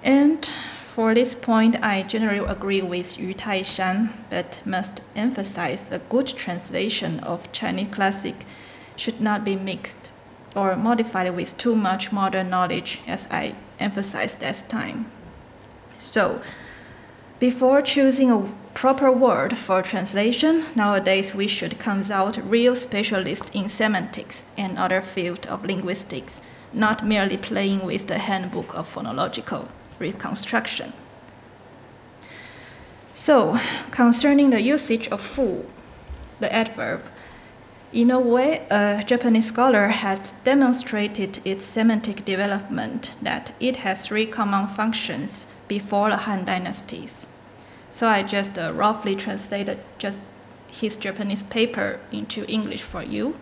And for this point, I generally agree with Yu Taishan, but must emphasize a good translation of Chinese classic should not be mixed or modified with too much modern knowledge, as I emphasized last time. So, before choosing a proper word for translation, nowadays we should consult real specialists in semantics and other fields of linguistics, not merely playing with the handbook of phonological reconstruction. So, concerning the usage of fu, the adverb, in a way, a Japanese scholar has demonstrated its semantic development that it has three common functions before the Han dynasties. So I just roughly translated just his Japanese paper into English for you.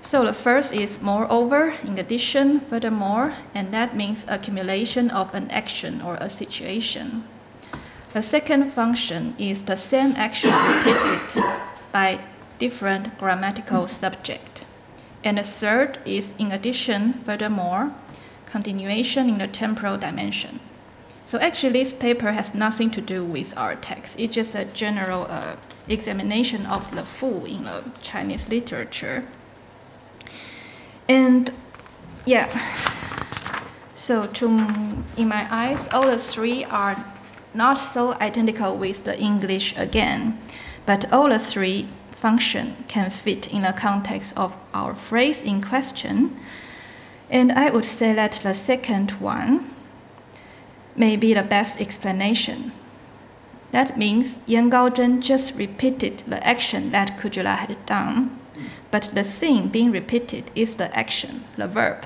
So the first is moreover, in addition, furthermore, and that means accumulation of an action or a situation. The second function is the same action repeated by different grammatical subject. And the third is in addition, furthermore, continuation in the temporal dimension. So actually this paper has nothing to do with our text. It's just a general examination of the fu in the Chinese literature. And yeah, so in my eyes, all the three are not so identical with the English again, but all the three function can fit in the context of our phrase in question. And I would say that the second one may be the best explanation. That means Yan Gaozhen just repeated the action that Kujula had done, but the thing being repeated is the action, the verb,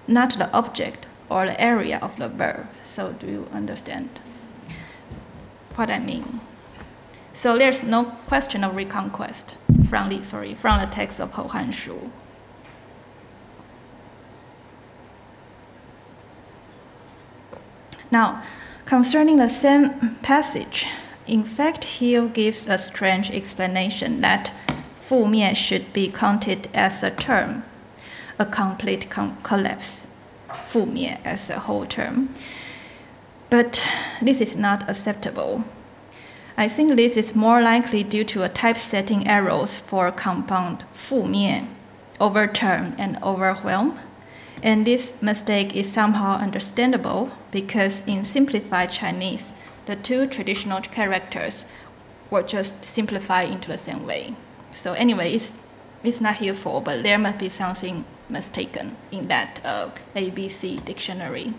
not the object or the area of the verb. So do you understand what I mean? So there's no question of reconquest from the text of Hou Han Shu. Now, concerning the same passage, in fact, Hill gives a strange explanation that fu mian should be counted as a term, a complete collapse, fu mian as a whole term. But this is not acceptable. I think this is more likely due to a typesetting errors for compound fu mian, overturn and overwhelm. And this mistake is somehow understandable because in simplified Chinese, the two traditional characters were just simplified into the same way. So anyway, it's not helpful, but there must be something mistaken in that ABC dictionary.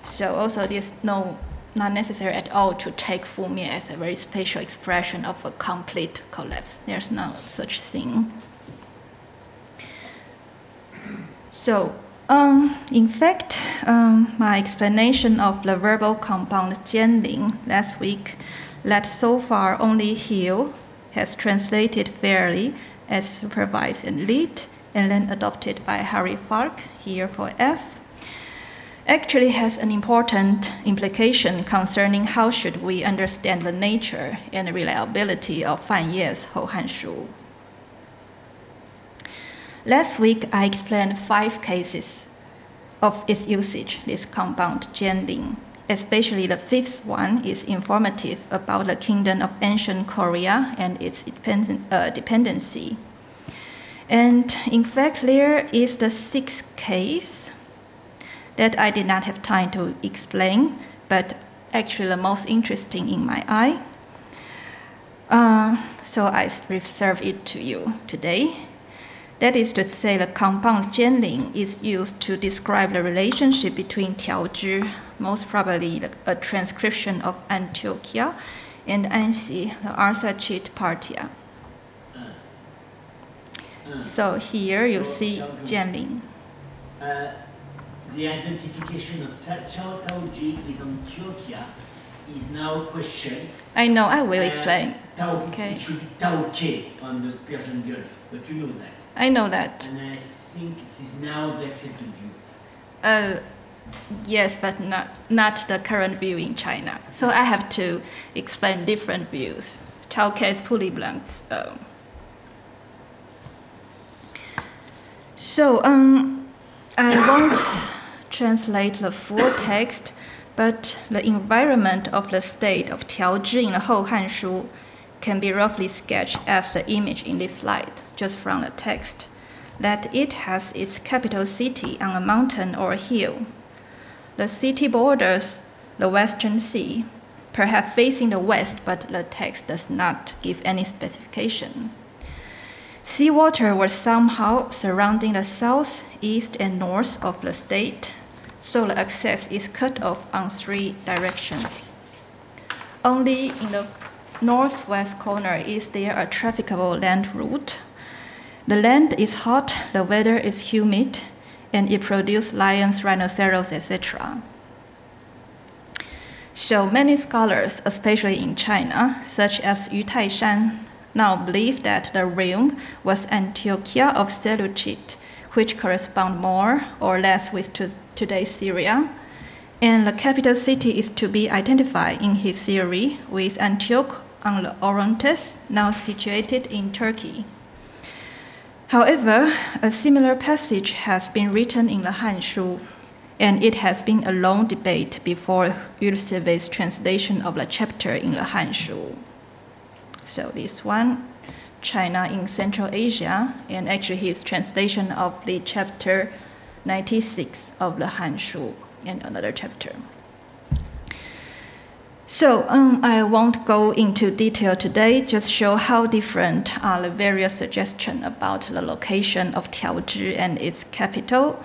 So also there's not necessary at all to take fu mian as a very special expression of a complete collapse. There's no such thing. So, in fact, my explanation of the verbal compound jianling last week that so far only Hill has translated fairly as supervised and lead, and then adopted by Harry Falk here for F, actually has an important implication concerning how should we understand the nature and reliability of Fan Ye's Hou Han Shu. Last week, I explained 5 cases of its usage, this compound jianling. Especially the 5th one is informative about the kingdom of ancient Korea and its dependency. And in fact, there is the sixth case that I did not have time to explain, but actually the most interesting in my eye. So I reserve it to you today. That is to say, the compound Jianling is used to describe the relationship between Tiaozhi, most probably a transcription of Antiochia, and Anxi, the Arsacid Parthia. So here you see Jianling. The identification of Chao Taoji is Antiochia is now questioned. I know, I will explain. It should be Taoke on the Persian Gulf, but you know that. I know that. And I think it is now the accepted view. Yes, but not the current view in China. So I have to explain different views. Taoke is fully blunt. So I won't translate the full text, but the environment of the state of Tiaozhi in the Hou Hanshu can be roughly sketched as the image in this slide, just from the text, that it has its capital city on a mountain or a hill. The city borders the Western Sea, perhaps facing the west, but the text does not give any specification. Seawater was somehow surrounding the south, east, and north of the state, so the access is cut off on three directions. Only in the northwest corner is there a trafficable land route. The land is hot, the weather is humid, and it produces lions, rhinoceros, etc. So many scholars, especially in China, such as Yu Taishan, now believe that the realm was Antiochia of Seleucid, which correspond more or less with today's Syria, and the capital city is to be identified in his theory with Antioch on the Orontes, now situated in Turkey. However, a similar passage has been written in the Hanshu, and it has been a long debate before Yulseve's translation of the chapter in the Hanshu. So this one, China in Central Asia, and actually his translation of the chapter 96 of the Hanshu, and another chapter. So I won't go into detail today, just show how different are the various suggestions about the location of Tiaozhi and its capital.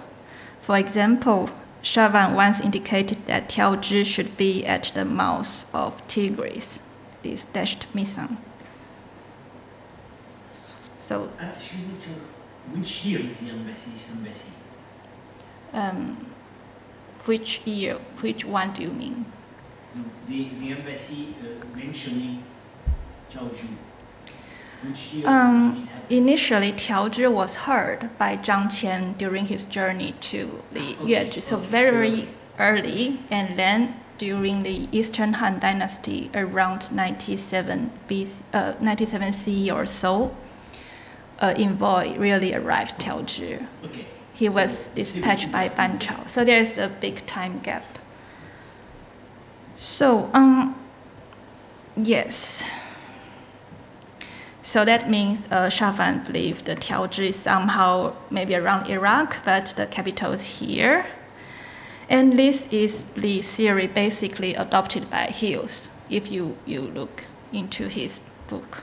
For example, Chavan once indicated that Tiaozhi should be at the mouth of Tigris, this dashed Misang. So, which year is the embassy? which year? Which one do you mean? The embassy mentioning Chaozhi. Which year did it happen? Initially, Tiaozhi was heard by Zhang Qian during his journey to the Yuezhi, so very early, and then during the Eastern Han Dynasty around 97 CE or so, envoy really arrived Tiaozhi. Okay. He was dispatched by Ban Chao, so there's a big time gap. So, yes. So that means Chavan believed that Tiaozhi is somehow maybe around Iraq, but the capital is here. And this is the theory basically adopted by Hills, if you look into his book.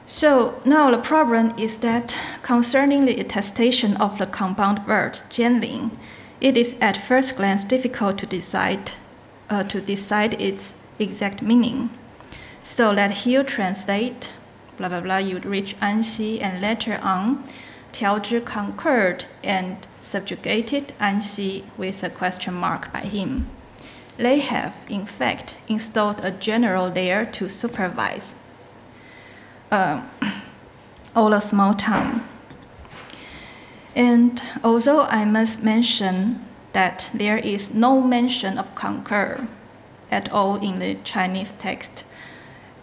So now the problem is that concerning the attestation of the compound word Jianling, it is at first glance difficult to decide its exact meaning. So let Hill translate, blah blah blah, you reach Anxi, and later on, Tiaozhi conquered and subjugated Anxi with a question mark by him. They have, in fact, installed a general there to supervise all the small town. And although I must mention that there is no mention of conquer at all in the Chinese text,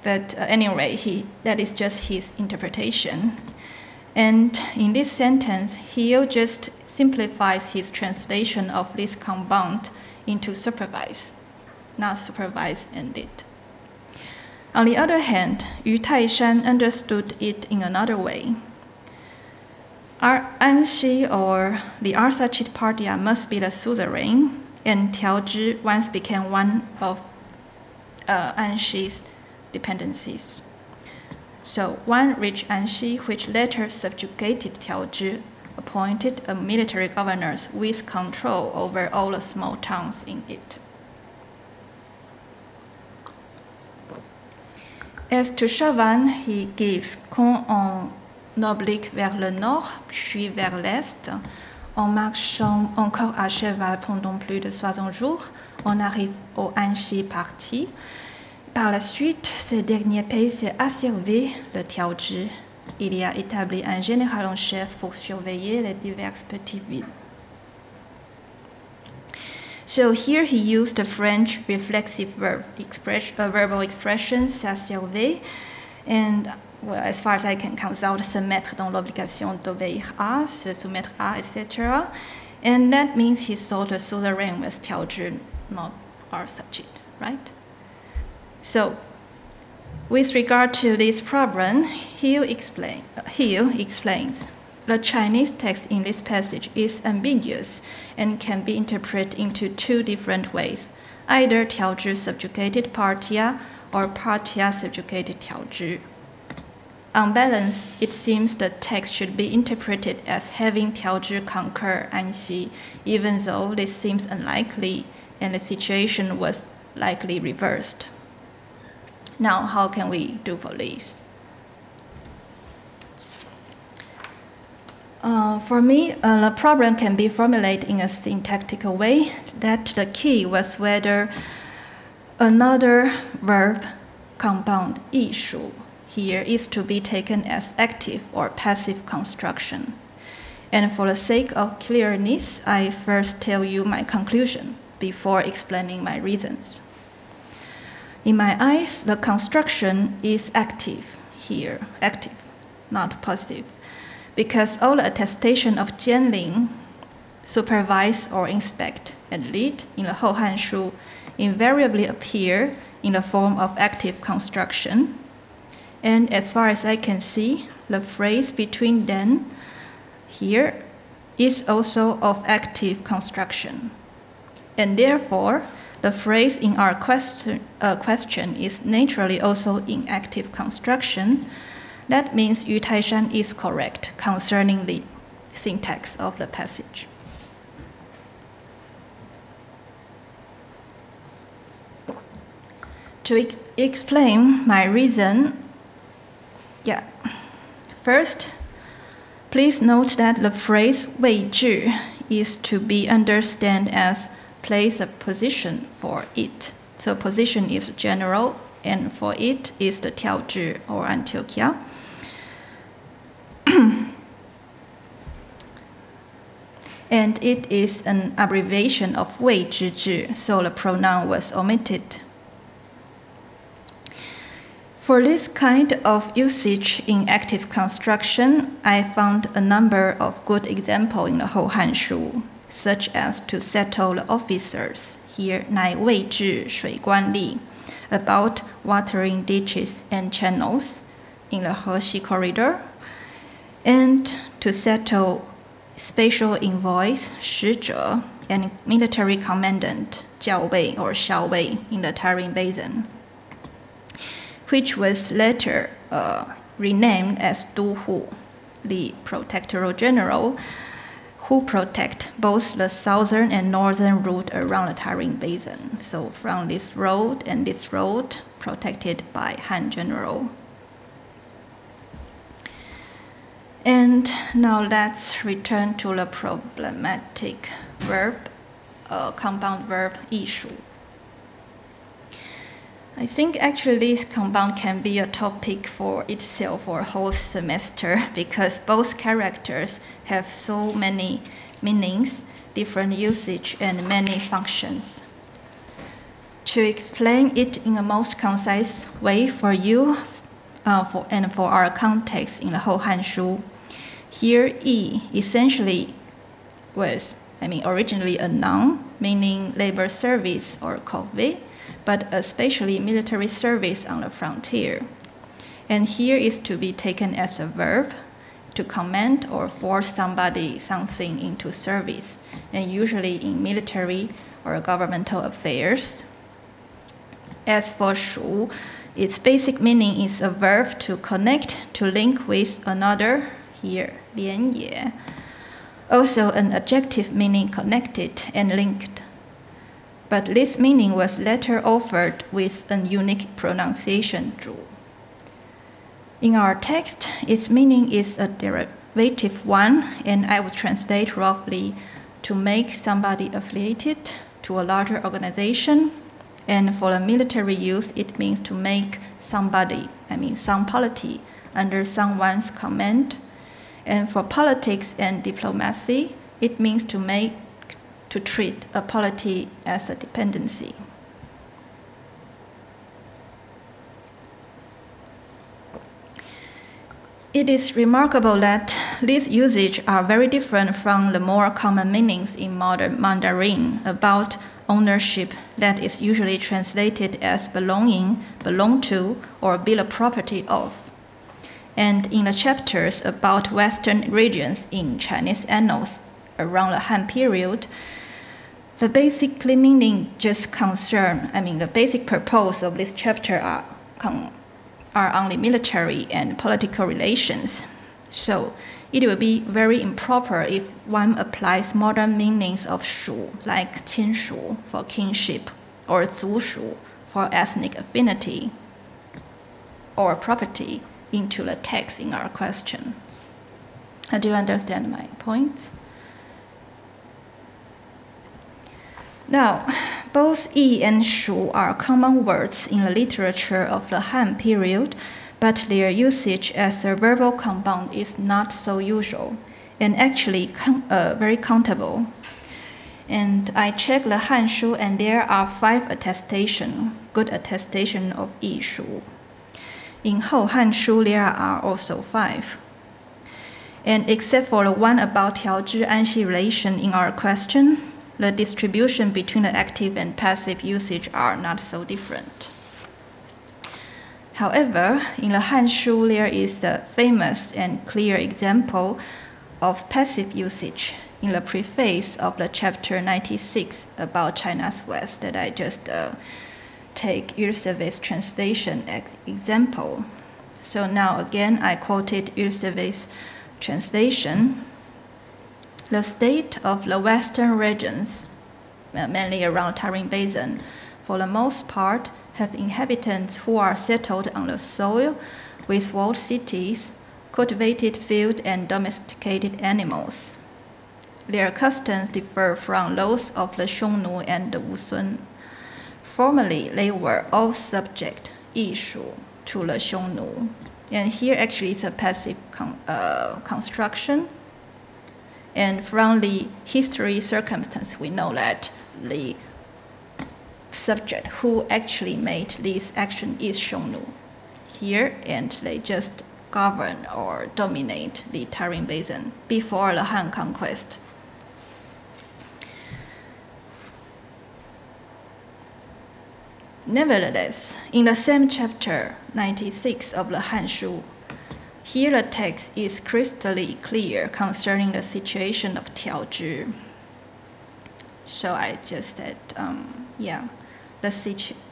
but anyway, that is just his interpretation. And in this sentence, he just simplifies his translation of this compound into supervise, not supervise and did. On the other hand, Yu Taishan understood it in another way. Anxi, or the Arsacid Partia, must be the suzerain, and Tiaozhi once became one of Anxi's dependencies. So one rich Anxi, which later subjugated Tiaozhi, appointed a military governor with control over all the small towns in it. As to Chavannes, he gives quand on oblique vers le nord, puis vers l'est, en marchant encore à cheval pendant plus de 60 jours, on arrive au Anxi parti. Par la suite, ce dernier pays s'est asservi le Tiaozhi. Il y a établi un général en chef pour surveiller les diverses petites villes. So here he used the French reflexive verbal expression s'asserver, and well, as far as I can count out, se mettre dans l'obligation d'obéir à, se soumettre à, etc. And that means he thought the suzerain was Tiaozhi, not Arsacid, right? So, with regard to this problem, Hill explains, the Chinese text in this passage is ambiguous and can be interpreted into two different ways, either Tiaozhi subjugated Partia or Partia subjugated Tiaozhi. On balance, it seems the text should be interpreted as having Tiaozhi conquer Anxi, even though this seems unlikely and the situation was likely reversed. Now, how can we do for this? For me, the problem can be formulated in a syntactical way, that the key was whether another verb compound 艺术 here is to be taken as active or passive construction. And for the sake of clearness, I first tell you my conclusion before explaining my reasons. In my eyes, the construction is active here, active, not passive, because all the attestation of Jianling, supervise or inspect, and lead in the Houhanshu invariably appear in the form of active construction. And as far as I can see, the phrase between them here is also of active construction. And therefore, the phrase in our question is naturally also in active construction. That means Yu Taishan is correct concerning the syntax of the passage. To explain my reason, first, please note that the phrase 位置 is to be understood as place a position for it. So position is general, and for it is the Tiaozhi or Antiochia. And it is an abbreviation of 位置制, so the pronoun was omitted. For this kind of usage in active construction, I found a number of good examples in the Houhanshu, such as to settle the officers, here 乃位置水官吏, about watering ditches and channels in the Heshi corridor, and to settle special envoys, 使者, and military commandant, 校尉 or 校尉, in the Tarim Basin, which was later renamed as Du Hu, the Protectorate General, who protect both the southern and northern route around the Tarim Basin. So from this road and this road, protected by Han General. And now let's return to the problematic verb, compound verb 艺术. I think actually this compound can be a topic for itself for a whole semester because both characters have so many meanings, different usage, and many functions. To explain it in a most concise way for you and for our context in the Houhanshu, here 役 essentially was, originally a noun, meaning labor service or corvée, but especially military service on the frontier. And here is to be taken as a verb to command or force somebody something into service, and usually in military or governmental affairs. As for 属, its basic meaning is a verb to connect, to link with another, here, 连也. Also an adjective meaning connected and linked. But this meaning was later offered with a unique pronunciation, 主. In our text, its meaning is a derivative one, and I would translate roughly to make somebody affiliated to a larger organization. And for the military use, it means to make somebody, some polity, under someone's command. And for politics and diplomacy, it means to treat a polity as a dependency. It is remarkable that these usages are very different from the more common meanings in modern Mandarin about ownership that is usually translated as belonging, belong to, or be the property of. And in the chapters about Western regions in Chinese annals around the Han period, the basic meaning just the basic purpose of this chapter are only military and political relations. So it will be very improper if one applies modern meanings of 属, like 亲属 for kinship, or 族属 for ethnic affinity or property into the text in our question. Do you understand my point? Now, both 义 and 属 are common words in the literature of the Han period, but their usage as a verbal compound is not so usual, and actually very countable. And I checked the Hanshu, and there are 5 good attestation of 义属. In Hou Hanshu, there are also 5. And except for the one about 调制安息 relation in our question, the distribution between the active and passive usage are not so different. However, in the Hanshu, there is the famous and clear example of passive usage in the preface of the chapter 96 about China's West that I just take Yrseve's translation as example. So now again, I quoted Yrseve's translation. The state of the western regions, mainly around Tarim Basin, for the most part, have inhabitants who are settled on the soil with walled cities, cultivated field, and domesticated animals. Their customs differ from those of the Xiongnu and the Wusun. Formerly, they were all subject, 义属, to the Xiongnu. And here actually it's a passive construction. And from the history circumstance, we know that the subject who actually made this action is Xiongnu here, and they just govern or dominate the Tarim Basin before the Han conquest. Nevertheless, in the same chapter 96 of the Hanshu, here the text is crystal clear concerning the situation of 调制. So I just said,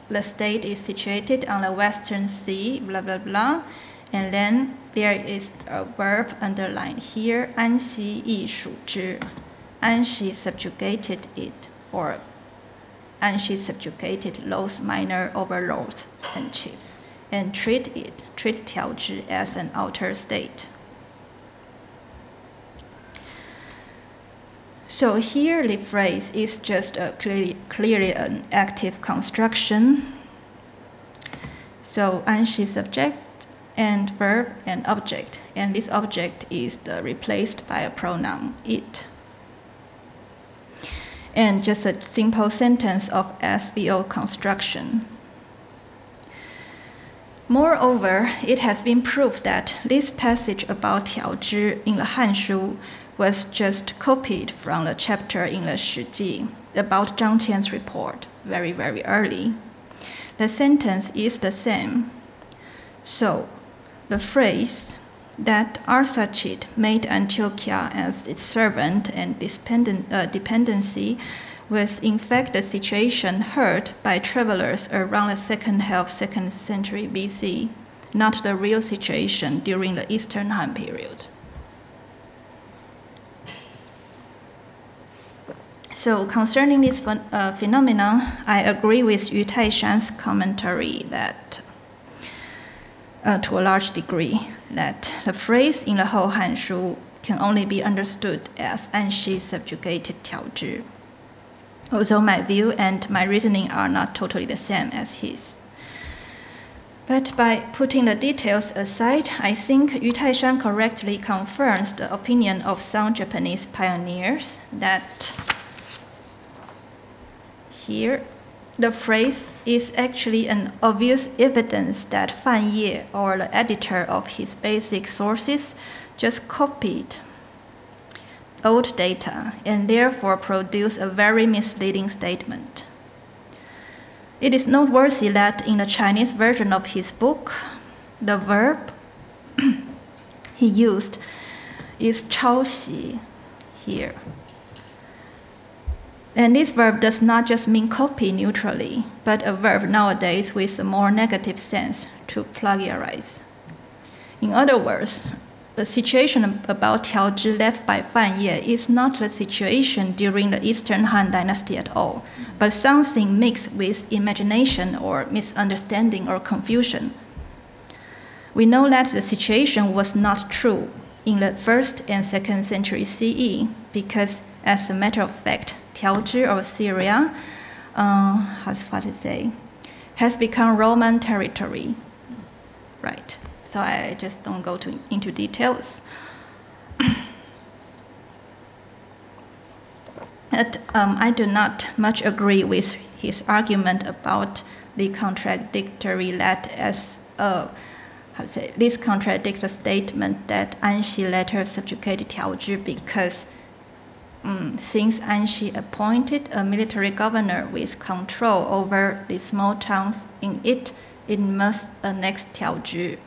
the state is situated on the western sea, blah, blah, blah. And then there is a verb underlined here, 安息义属之. 安息 subjugated it, or 安息 subjugated those minor overlords and chiefs, and treat 调制 as an outer state. So here the phrase is just clearly an active construction. So 安息 subject and verb and object, and this object is replaced by a pronoun it. And just a simple sentence of SVO construction. Moreover, it has been proved that this passage about 调制 in the Hanshu was just copied from the chapter in the Shi Ji about Zhang Qian's report very, very early. the sentence is the same. So, the phrase that Arsacid made Antiochia as its servant and dependency was in fact the situation heard by travelers around the second half 2nd century BC, not the real situation during the Eastern Han period. So concerning this phenomenon, I agree with Yu Taishan's commentary that, to a large degree, that the phrase in the whole Hanshu can only be understood as Anxi subjugated Tiaozhi. Although my view and my reasoning are not totally the same as his. But by putting the details aside, I think Yu Taishan correctly confirms the opinion of some Japanese pioneers that here the phrase is actually an obvious evidence that Fan Ye, or the editor of his basic sources, just copied old data and therefore produced a very misleading statement. It is noteworthy that in the Chinese version of his book, the verb he used is 抄袭 here. And this verb does not just mean copy neutrally, but a verb nowadays with a more negative sense, to plagiarize. In other words, the situation about Tiaozhi left by Fan Ye is not the situation during the Eastern Han Dynasty at all, but something mixed with imagination or misunderstanding or confusion. We know that the situation was not true in the 1st and 2nd century CE because, as a matter of fact, Tiaozhi or Syria, has become Roman territory, right? So I just don't go into details. But I do not much agree with his argument about the contradictory that as this contradicts the statement that Anxi later subjugated Tiaozhi because since Anxi appointed a military governor with control over the small towns in it, it must annex Tiaozhi.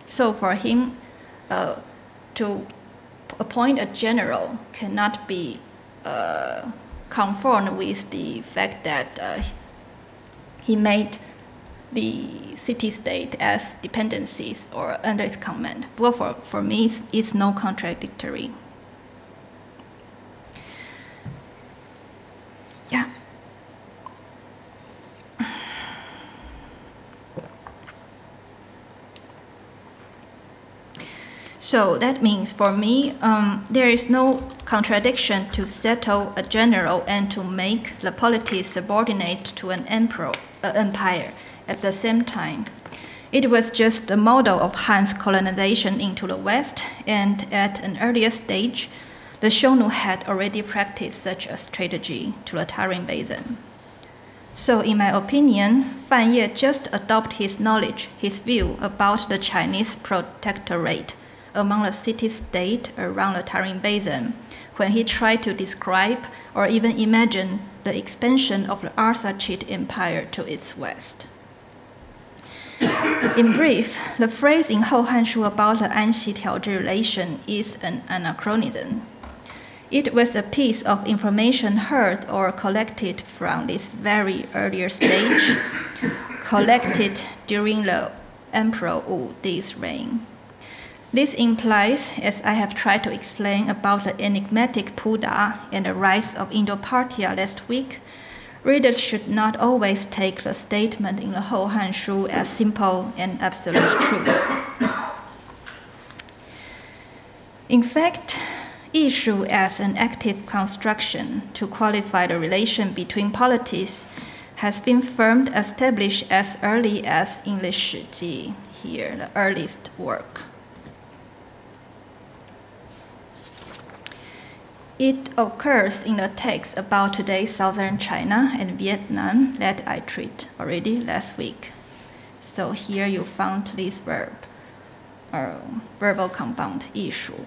So for him, to appoint a general cannot be conformed with the fact that he made the city-state as dependencies or under its command. Well, for me, it's no contradictory. Yeah. So that means for me, there is no contradiction to settle a general and to make the polities subordinate to an empire at the same time. It was just a model of Han's colonization into the West, and at an earlier stage, the Xiongnu had already practiced such a strategy to the Tarim Basin. So in my opinion, Fan Ye just adopted his knowledge, his view about the Chinese protectorate among the city-state around the Tarim Basin when he tried to describe or even imagine the expansion of the Arsacid Empire to its west. In brief, the phrase in Hou Hanshu about the Anxi-Tiaozhi relation is an anachronism. It was a piece of information heard or collected from this very earlier stage, collected during the Emperor Wu Di's reign. This implies, as I have tried to explain about the enigmatic Puda and the rise of Indo-Parthia last week, readers should not always take the statement in the Hou Hanshu as simple and absolute truth. In fact, Yishu as an active construction to qualify the relation between polities has been firmly established as early as in the Shiji, here, the earliest work. It occurs in the text about today's southern China and Vietnam that I treated already last week. So here you found this verb, verbal compound, 艺术.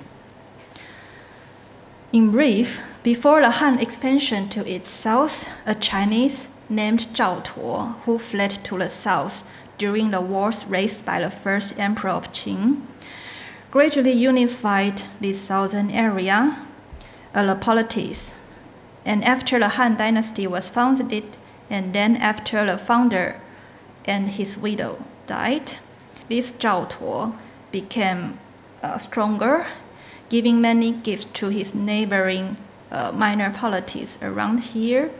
In brief, before the Han expansion to its south, a Chinese named Zhao Tuo, who fled to the south during the wars raised by the first emperor of Qing, gradually unified the southern area, the polities. And after the Han Dynasty was founded, and then after the founder and his widow died, this Zhao Tuo became stronger, giving many gifts to his neighboring minor polities around here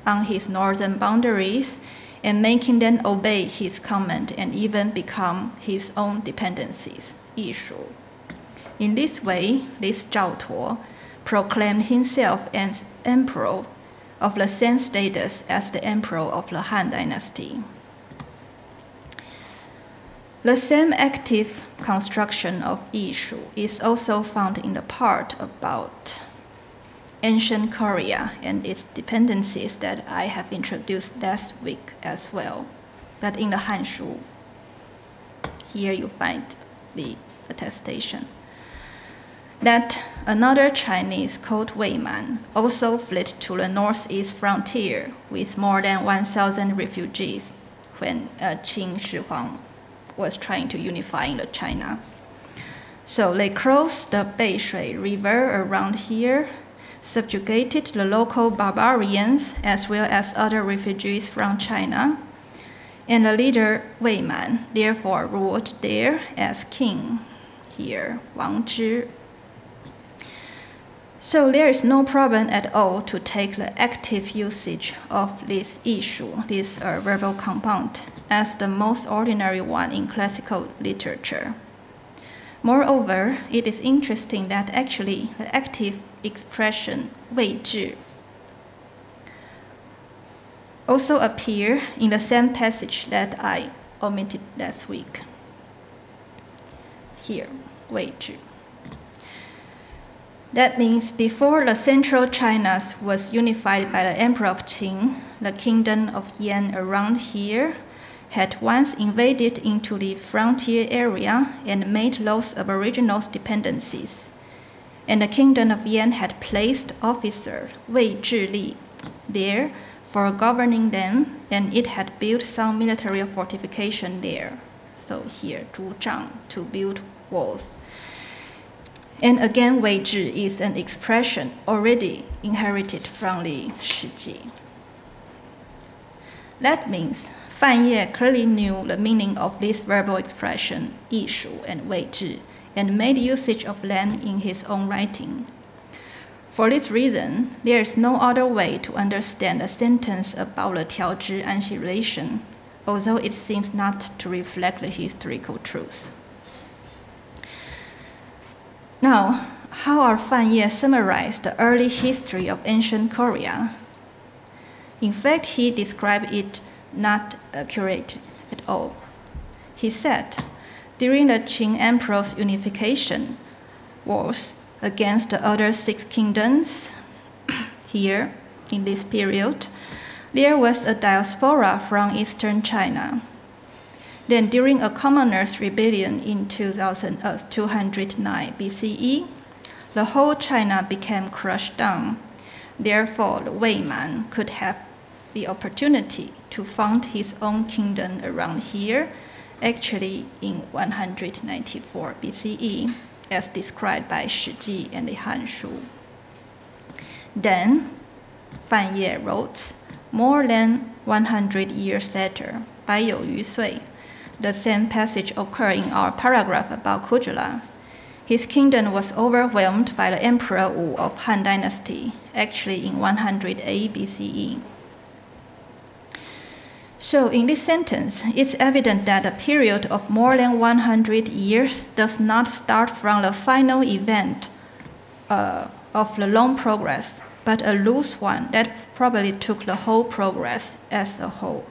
on his northern boundaries, and making them obey his command and even become his own dependencies, Yishu. In this way, this Zhao Tuo proclaimed himself as emperor of the same status as the emperor of the Han Dynasty. The same active construction of Yishu is also found in the part about ancient Korea and its dependencies that I have introduced last week as well. But in the Hanshu, here you find the attestation that another Chinese called Wei Man also fled to the northeast frontier with more than 1,000 refugees when Qin Shi Huang was trying to unify in China. So they crossed the Beishui River around here, subjugated the local barbarians as well as other refugees from China, and the leader Wei Man therefore ruled there as king here, Wang Zhi. So there is no problem at all to take the active usage of this Yishu, this verbal compound, as the most ordinary one in classical literature. Moreover, it is interesting that actually the active expression 位置 also appear in the same passage that I omitted last week. Here, 位置. That means before the central China was unified by the Emperor of Qing, the kingdom of Yan around here had once invaded into the frontier area and made those aboriginals dependencies. And the kingdom of Yan had placed officer Wei Zhili there for governing them, and it had built some military fortification there. So here, Zhu Zhang, to build walls. And again, Wei Zhi is an expression already inherited from the Shiji. That means Fan Ye clearly knew the meaning of this verbal expression, 艺术 and 位置, and made usage of them in his own writing. For this reason, there is no other way to understand a sentence about the Tiaozhi Anxi relation, although it seems not to reflect the historical truth. Now, how are Fan Ye summarized the early history of ancient Korea? In fact, he described it not accurate at all. He said, during the Qing Emperor's unification wars against the other 6 kingdoms, here in this period, there was a diaspora from eastern China. Then during a commoners' rebellion in 209 BCE, the whole China became crushed down. Therefore, the Wei Man could have the opportunity to found his own kingdom around here, actually in 194 BCE, as described by Shiji and the Hanshu. Then, Fan Ye wrote, more than 100 years later, by You Yu Sui, the same passage occurred in our paragraph about Kujula. His kingdom was overwhelmed by the Emperor Wu of Han Dynasty, actually in 108 BCE. So in this sentence, it's evident that a period of more than 100 years does not start from the final event of the long progress, but a loose one that probably took the whole progress as a whole.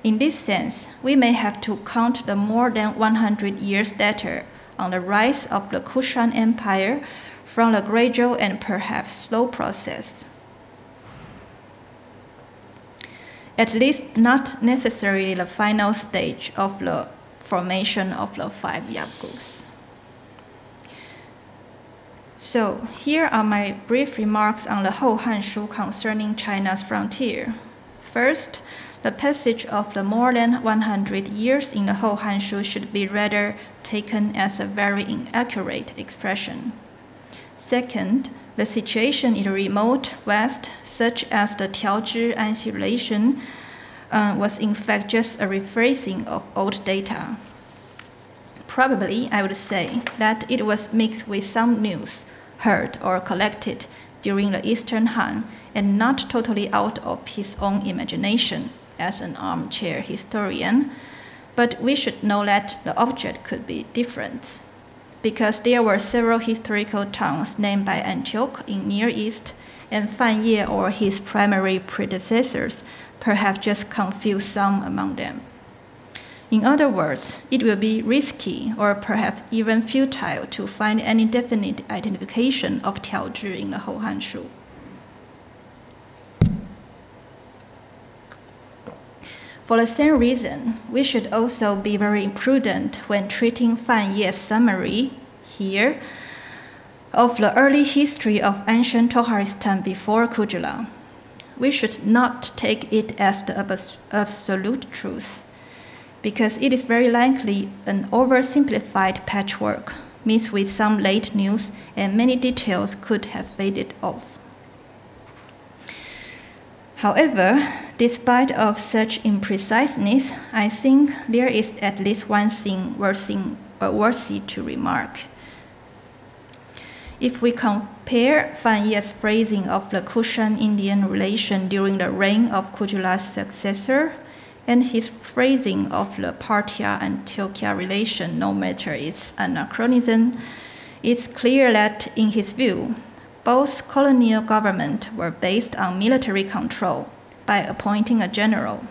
In this sense, we may have to count the more than 100 years later on the rise of the Kushan Empire from a gradual and perhaps slow process. At least not necessarily the final stage of the formation of the 5 Yabgus. So here are my brief remarks on the whole Hanshu concerning China's frontier. First, the passage of the more than 100 years in the whole Hanshu should be rather taken as a very inaccurate expression. Second, the situation in the remote west, such as the Tiaozhi annihilation, was in fact just a rephrasing of old data. Probably, I would say that it was mixed with some news heard or collected during the Eastern Han and not totally out of his own imagination as an armchair historian, but we should know that the object could be different, because there were several historical towns named by Antioch in Near East, and Fan Ye or his primary predecessors perhaps just confused some among them. In other words, it will be risky or perhaps even futile to find any definite identification of Tiaozhi in the whole Hanshu. For the same reason, we should also be very prudent when treating Fan Ye's summary here of the early history of ancient Toharistan before Kujula. We should not take it as the absolute truth, because it is very likely an oversimplified patchwork, mixed with some late news, and many details could have faded off. However, despite of such impreciseness, I think there is at least one thing worthy to remark. If we compare Fan Ye's phrasing of the Kushan-Indian relation during the reign of Kujula's successor and his phrasing of the Parthia-Antiochia relation, no matter its anachronism, it's clear that, in his view, both colonial governments were based on military control by appointing a general.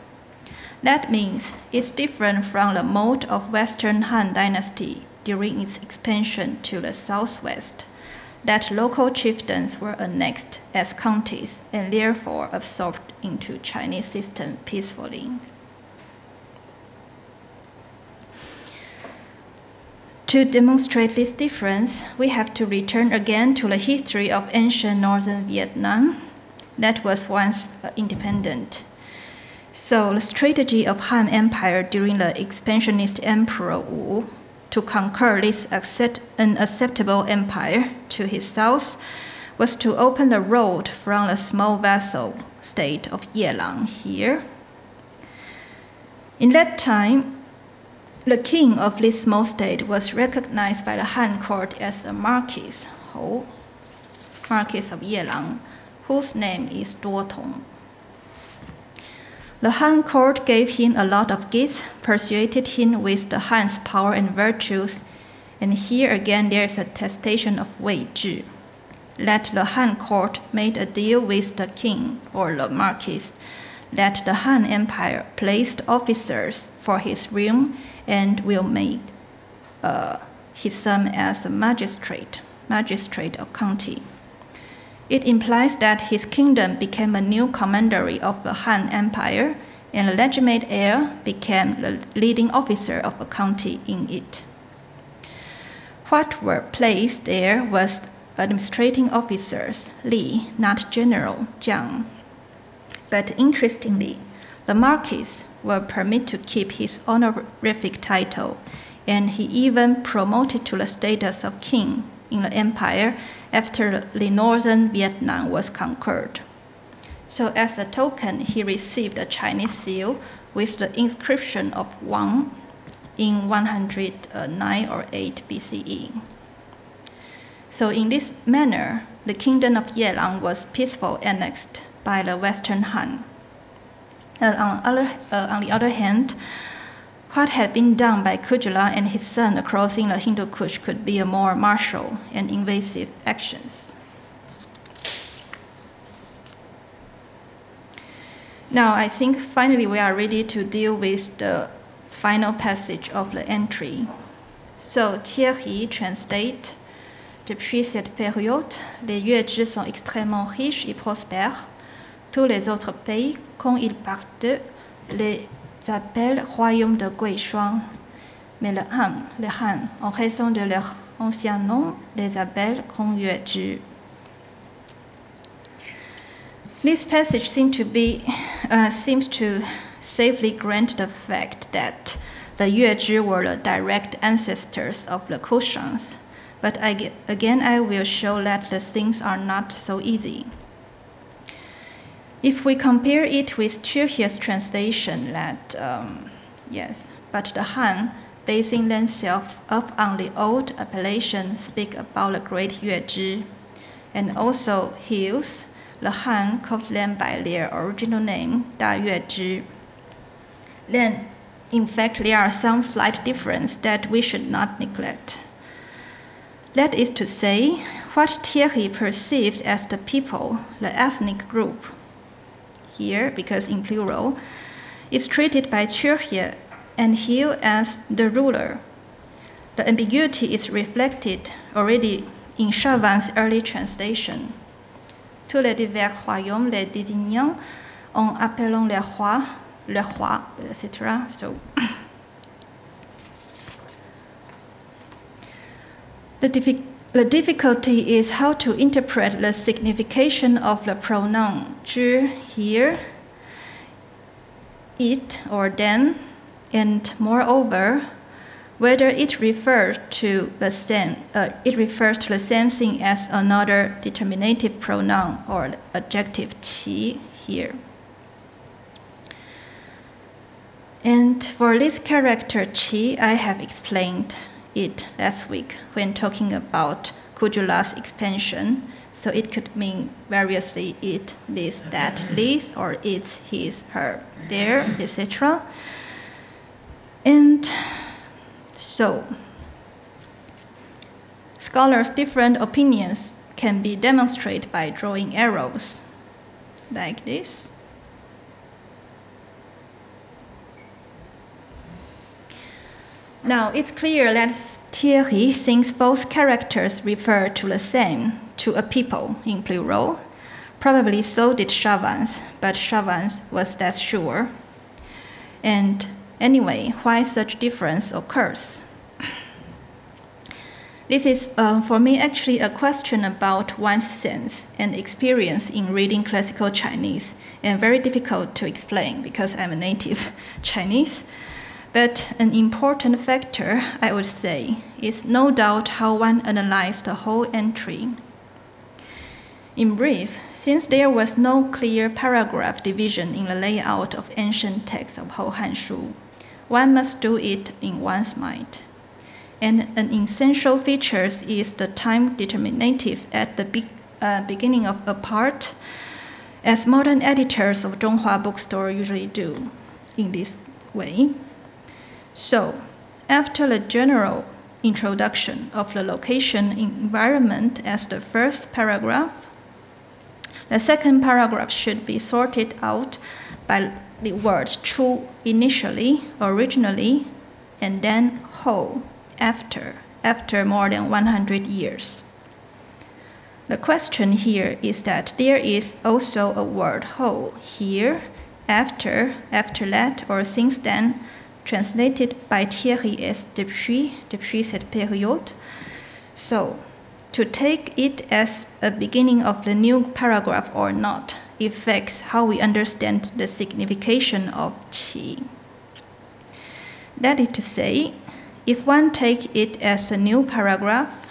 That means it's different from the mode of Western Han dynasty during its expansion to the southwest, that local chieftains were annexed as counties and therefore absorbed into Chinese system peacefully. To demonstrate this difference, we have to return again to the history of ancient northern Vietnam that was once independent. So the strategy of Han Empire during the expansionist Emperor Wu to conquer this unacceptable empire to his south was to open the road from the small vassal state of Yelang here. In that time, the king of this small state was recognized by the Han court as a marquis, Marquis of Yelang, whose name is Duo Tong. The Han court gave him a lot of gifts, persuaded him with the Han's power and virtues, and here again there is a attestation of Wei Zhi, that the Han court made a deal with the king or the marquis, that the Han Empire placed officers for his realm and will make his son as a magistrate of county. It implies that his kingdom became a new commandery of the Han Empire, and the legitimate heir became the leading officer of a county in it. What were placed there was administrating officers, Li, not general, Jiang. But interestingly, the marquis were permitted to keep his honorific title, and he even promoted to the status of king in the empire after the northern Vietnam was conquered. So as a token, he received a Chinese seal with the inscription of Wang in 109 or 8 BCE. So in this manner, the kingdom of Yelang was peacefully annexed by the Western Han. On the other hand, what had been done by Kujula and his son crossing the Hindu Kush could be a more martial and invasive actions. Now, I think finally we are ready to deal with the final passage of the entry. So Thierry translate, depuis cette période, les Yuezhi sont extrêmement riches et prospères. Tous les autres pays, quand ils partent, les appellent royaume de Guishuang. Mais les Han, en raison de leur ancien nom, les appellent Grand Yuezhi. This passage seems to be seems to safely grant the fact that the Yuezhi were the direct ancestors of the Kushans. But again, I will show that the things are not so easy. If we compare it with Chirhie's translation that, yes, but the Han, basing themselves up on the old appellation, speak about the great Yuezhi, and also Hill's, the Han called them by their original name, Da Yuezhi. Then, in fact, there are some slight differences that we should not neglect. That is to say, what Thierry perceived as the people, the ethnic group, here, because in plural, is treated by Chirhie and Hill as the ruler. The ambiguity is reflected already in Chavannes' early translation. Tous les divers royaumes les désignant en appelant le roi, etc. So, the difficulty is how to interpret the signification of the pronoun 之 here, it or then, and moreover, whether it refers to the same thing as another determinative pronoun or adjective qi here. And for this character qi, I have explained it last week when talking about Kujula's expansion. So it could mean variously it, this, that, this, or it's, his, her, their, etc. And so, scholars' different opinions can be demonstrated by drawing arrows, like this. Now, it's clear that Thierry thinks both characters refer to the same, to a people in plural. Probably so did Chavannes, but Chavannes was less sure. And anyway, why such difference occurs? This is, for me, actually a question about one's sense and experience in reading classical Chinese, and very difficult to explain because I'm a native Chinese. But an important factor, I would say, is no doubt how one analyzed the whole entry. In brief, since there was no clear paragraph division in the layout of ancient texts of Hou Hanshu, one must do it in one's mind. And an essential feature is the time determinative at the beginning of a part, as modern editors of Zhonghua Bookstore usually do in this way. So, after the general introduction of the location environment as the first paragraph, the second paragraph should be sorted out by the words chu initially, originally, and then hou after more than 100 years. The question here is that there is also a word hou here, after that, or since then, translated by Thierry as depuis cette période. So, to take it as a beginning of the new paragraph or not affects how we understand the signification of qi. That is to say, if one takes it as a new paragraph,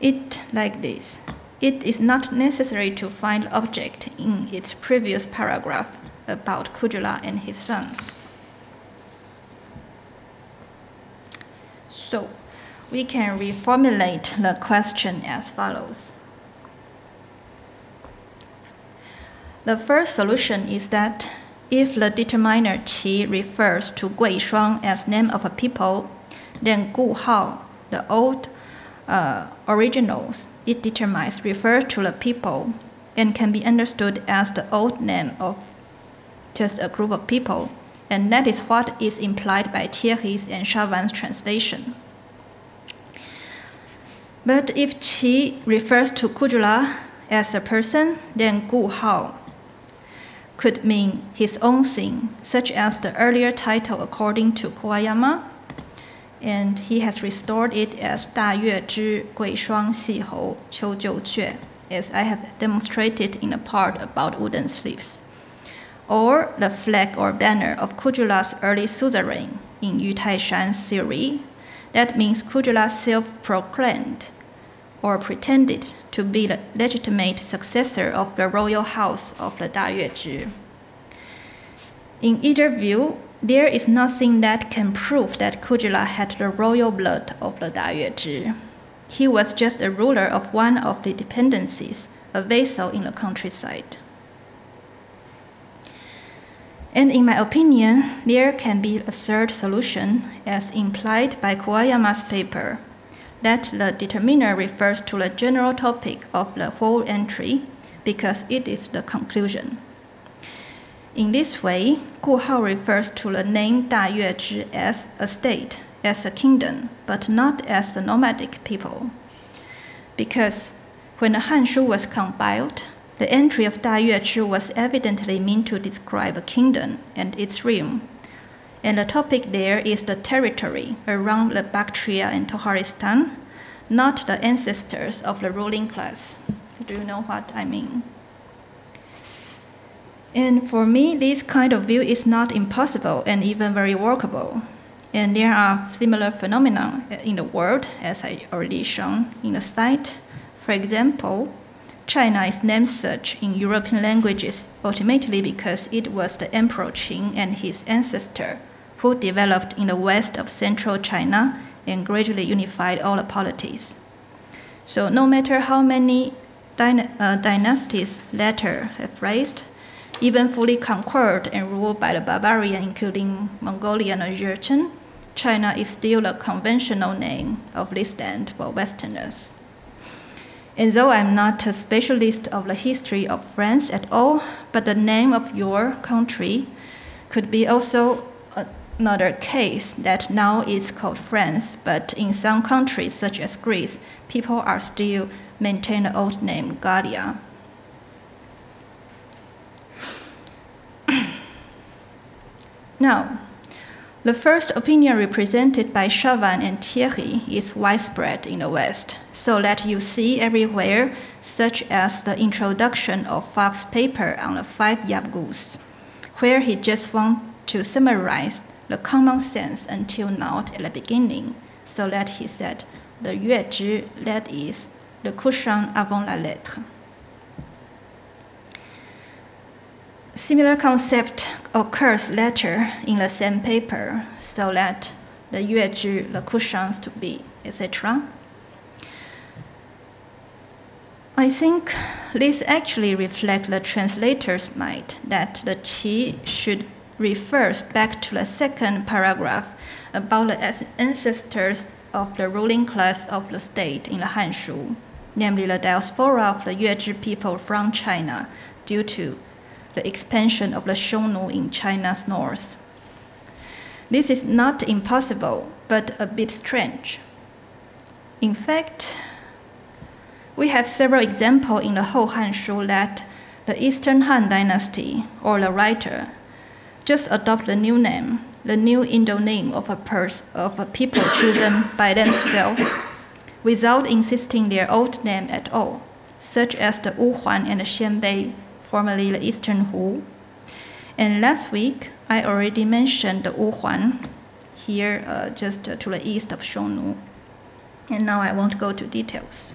it like this. It is not necessary to find the object in its previous paragraph about Kujula and his son. So, we can reformulate the question as follows. The first solution is that if the determiner qi refers to Gui Shuang as name of a people, then Gu Hao, the old originals it determines, refer to the people and can be understood as the old name of just a group of people. And that is what is implied by Thierry's and Chavannes' translation. But if qi refers to Kujula as a person, then Gu Hao could mean his own thing, such as the earlier title according to Kawayama, and he has restored it as Da Yue Zhi Gui Shuang Xi Hou Qiu Jiu Jue, as I have demonstrated in a part about wooden sleeves. or the flag or banner of Kujula's early suzerain in Yu Taishan's theory. That means Kujula self-proclaimed or pretended to be the legitimate successor of the royal house of the Dayuezhi. In either view, there is nothing that can prove that Kujula had the royal blood of the Dayuezhi. He was just a ruler of one of the dependencies, a vassal in the countryside. And in my opinion, there can be a third solution, as implied by Kawayama's paper, that the determiner refers to the general topic of the whole entry because it is the conclusion. In this way, Gu Hao refers to the name Dayuezhi as a state, as a kingdom, but not as the nomadic people. Because when the Hanshu was compiled, the entry of Dayuezhi was evidently meant to describe a kingdom and its realm. And the topic there is the territory around the Bactria and Toharistan, not the ancestors of the ruling class. Do you know what I mean? And for me, this kind of view is not impossible and even very workable. And there are similar phenomena in the world, as I already shown in the slide. For example, China is named such in European languages ultimately because it was the Emperor Qin and his ancestor who developed in the west of central China and gradually unified all the polities. So no matter how many dynasties later have raised, even fully conquered and ruled by the barbarian, including Mongolia and Jurchen, China is still a conventional name of this land for Westerners. And though I'm not a specialist of the history of France at all, but the name of your country could be also another case that now is called France, but in some countries, such as Greece, people are still maintain the old name Galia. Now, the first opinion represented by Chavan and Thierry is widespread in the West, so that you see everywhere, such as the introduction of Fox's paper on the 5 Yabgus, where he just wants to summarize the common sense until now at the beginning, so that he said, the Yuezhi, that is, the couchant avant la lettre. Similar concept occurs later in the same paper, so that the Yuezhi, the couchants to be, etc. I think this actually reflects the translator's mind that the qi should refer back to the second paragraph about the ancestors of the ruling class of the state in the Hanshu, namely the diaspora of the Yuezhi people from China due to the expansion of the Xiongnu in China's north. This is not impossible, but a bit strange. In fact, we have several examples in the whole Hanshu that the Eastern Han dynasty, or the writer, just adopt the new name, the new Indo-name of a people chosen by themselves without insisting their old name at all, such as the Wuhuan and the Xianbei, formerly the Eastern Hu. And last week, I already mentioned the Wuhuan here just to the east of Xiongnu. And now I won't go to details.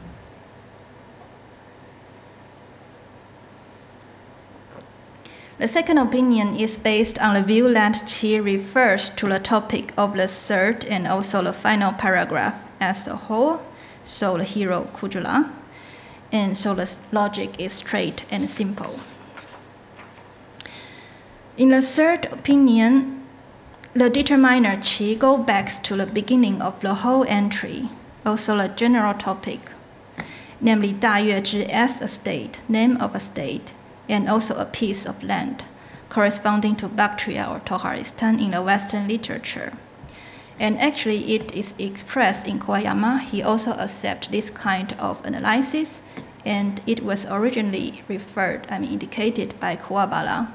The second opinion is based on the view that qi refers to the topic of the third and also the final paragraph as a whole, so the hero Kujula, and so the logic is straight and simple. In the third opinion, the determiner qi goes back to the beginning of the whole entry, also the general topic, namely Dayuezhi as a state, name of a state, and also a piece of land, corresponding to Bactria or Toharistan in the Western literature. And actually, it is expressed in Kawayama. He also accepts this kind of analysis, and it was originally indicated by Kuwabara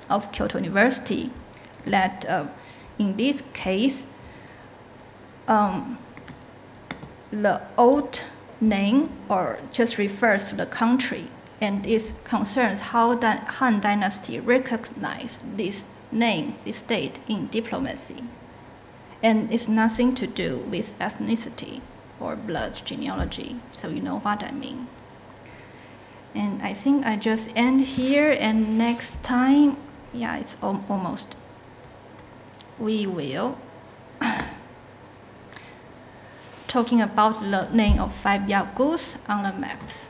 of Kyoto University, that in this case, the old name or just refers to the country, and it concerns how the Han Dynasty recognized this name, this state in diplomacy. And it's nothing to do with ethnicity or blood genealogy, so you know what I mean. And I think I just end here, and next time, yeah, it's almost, we will talking about the name of 5 Yagus on the maps.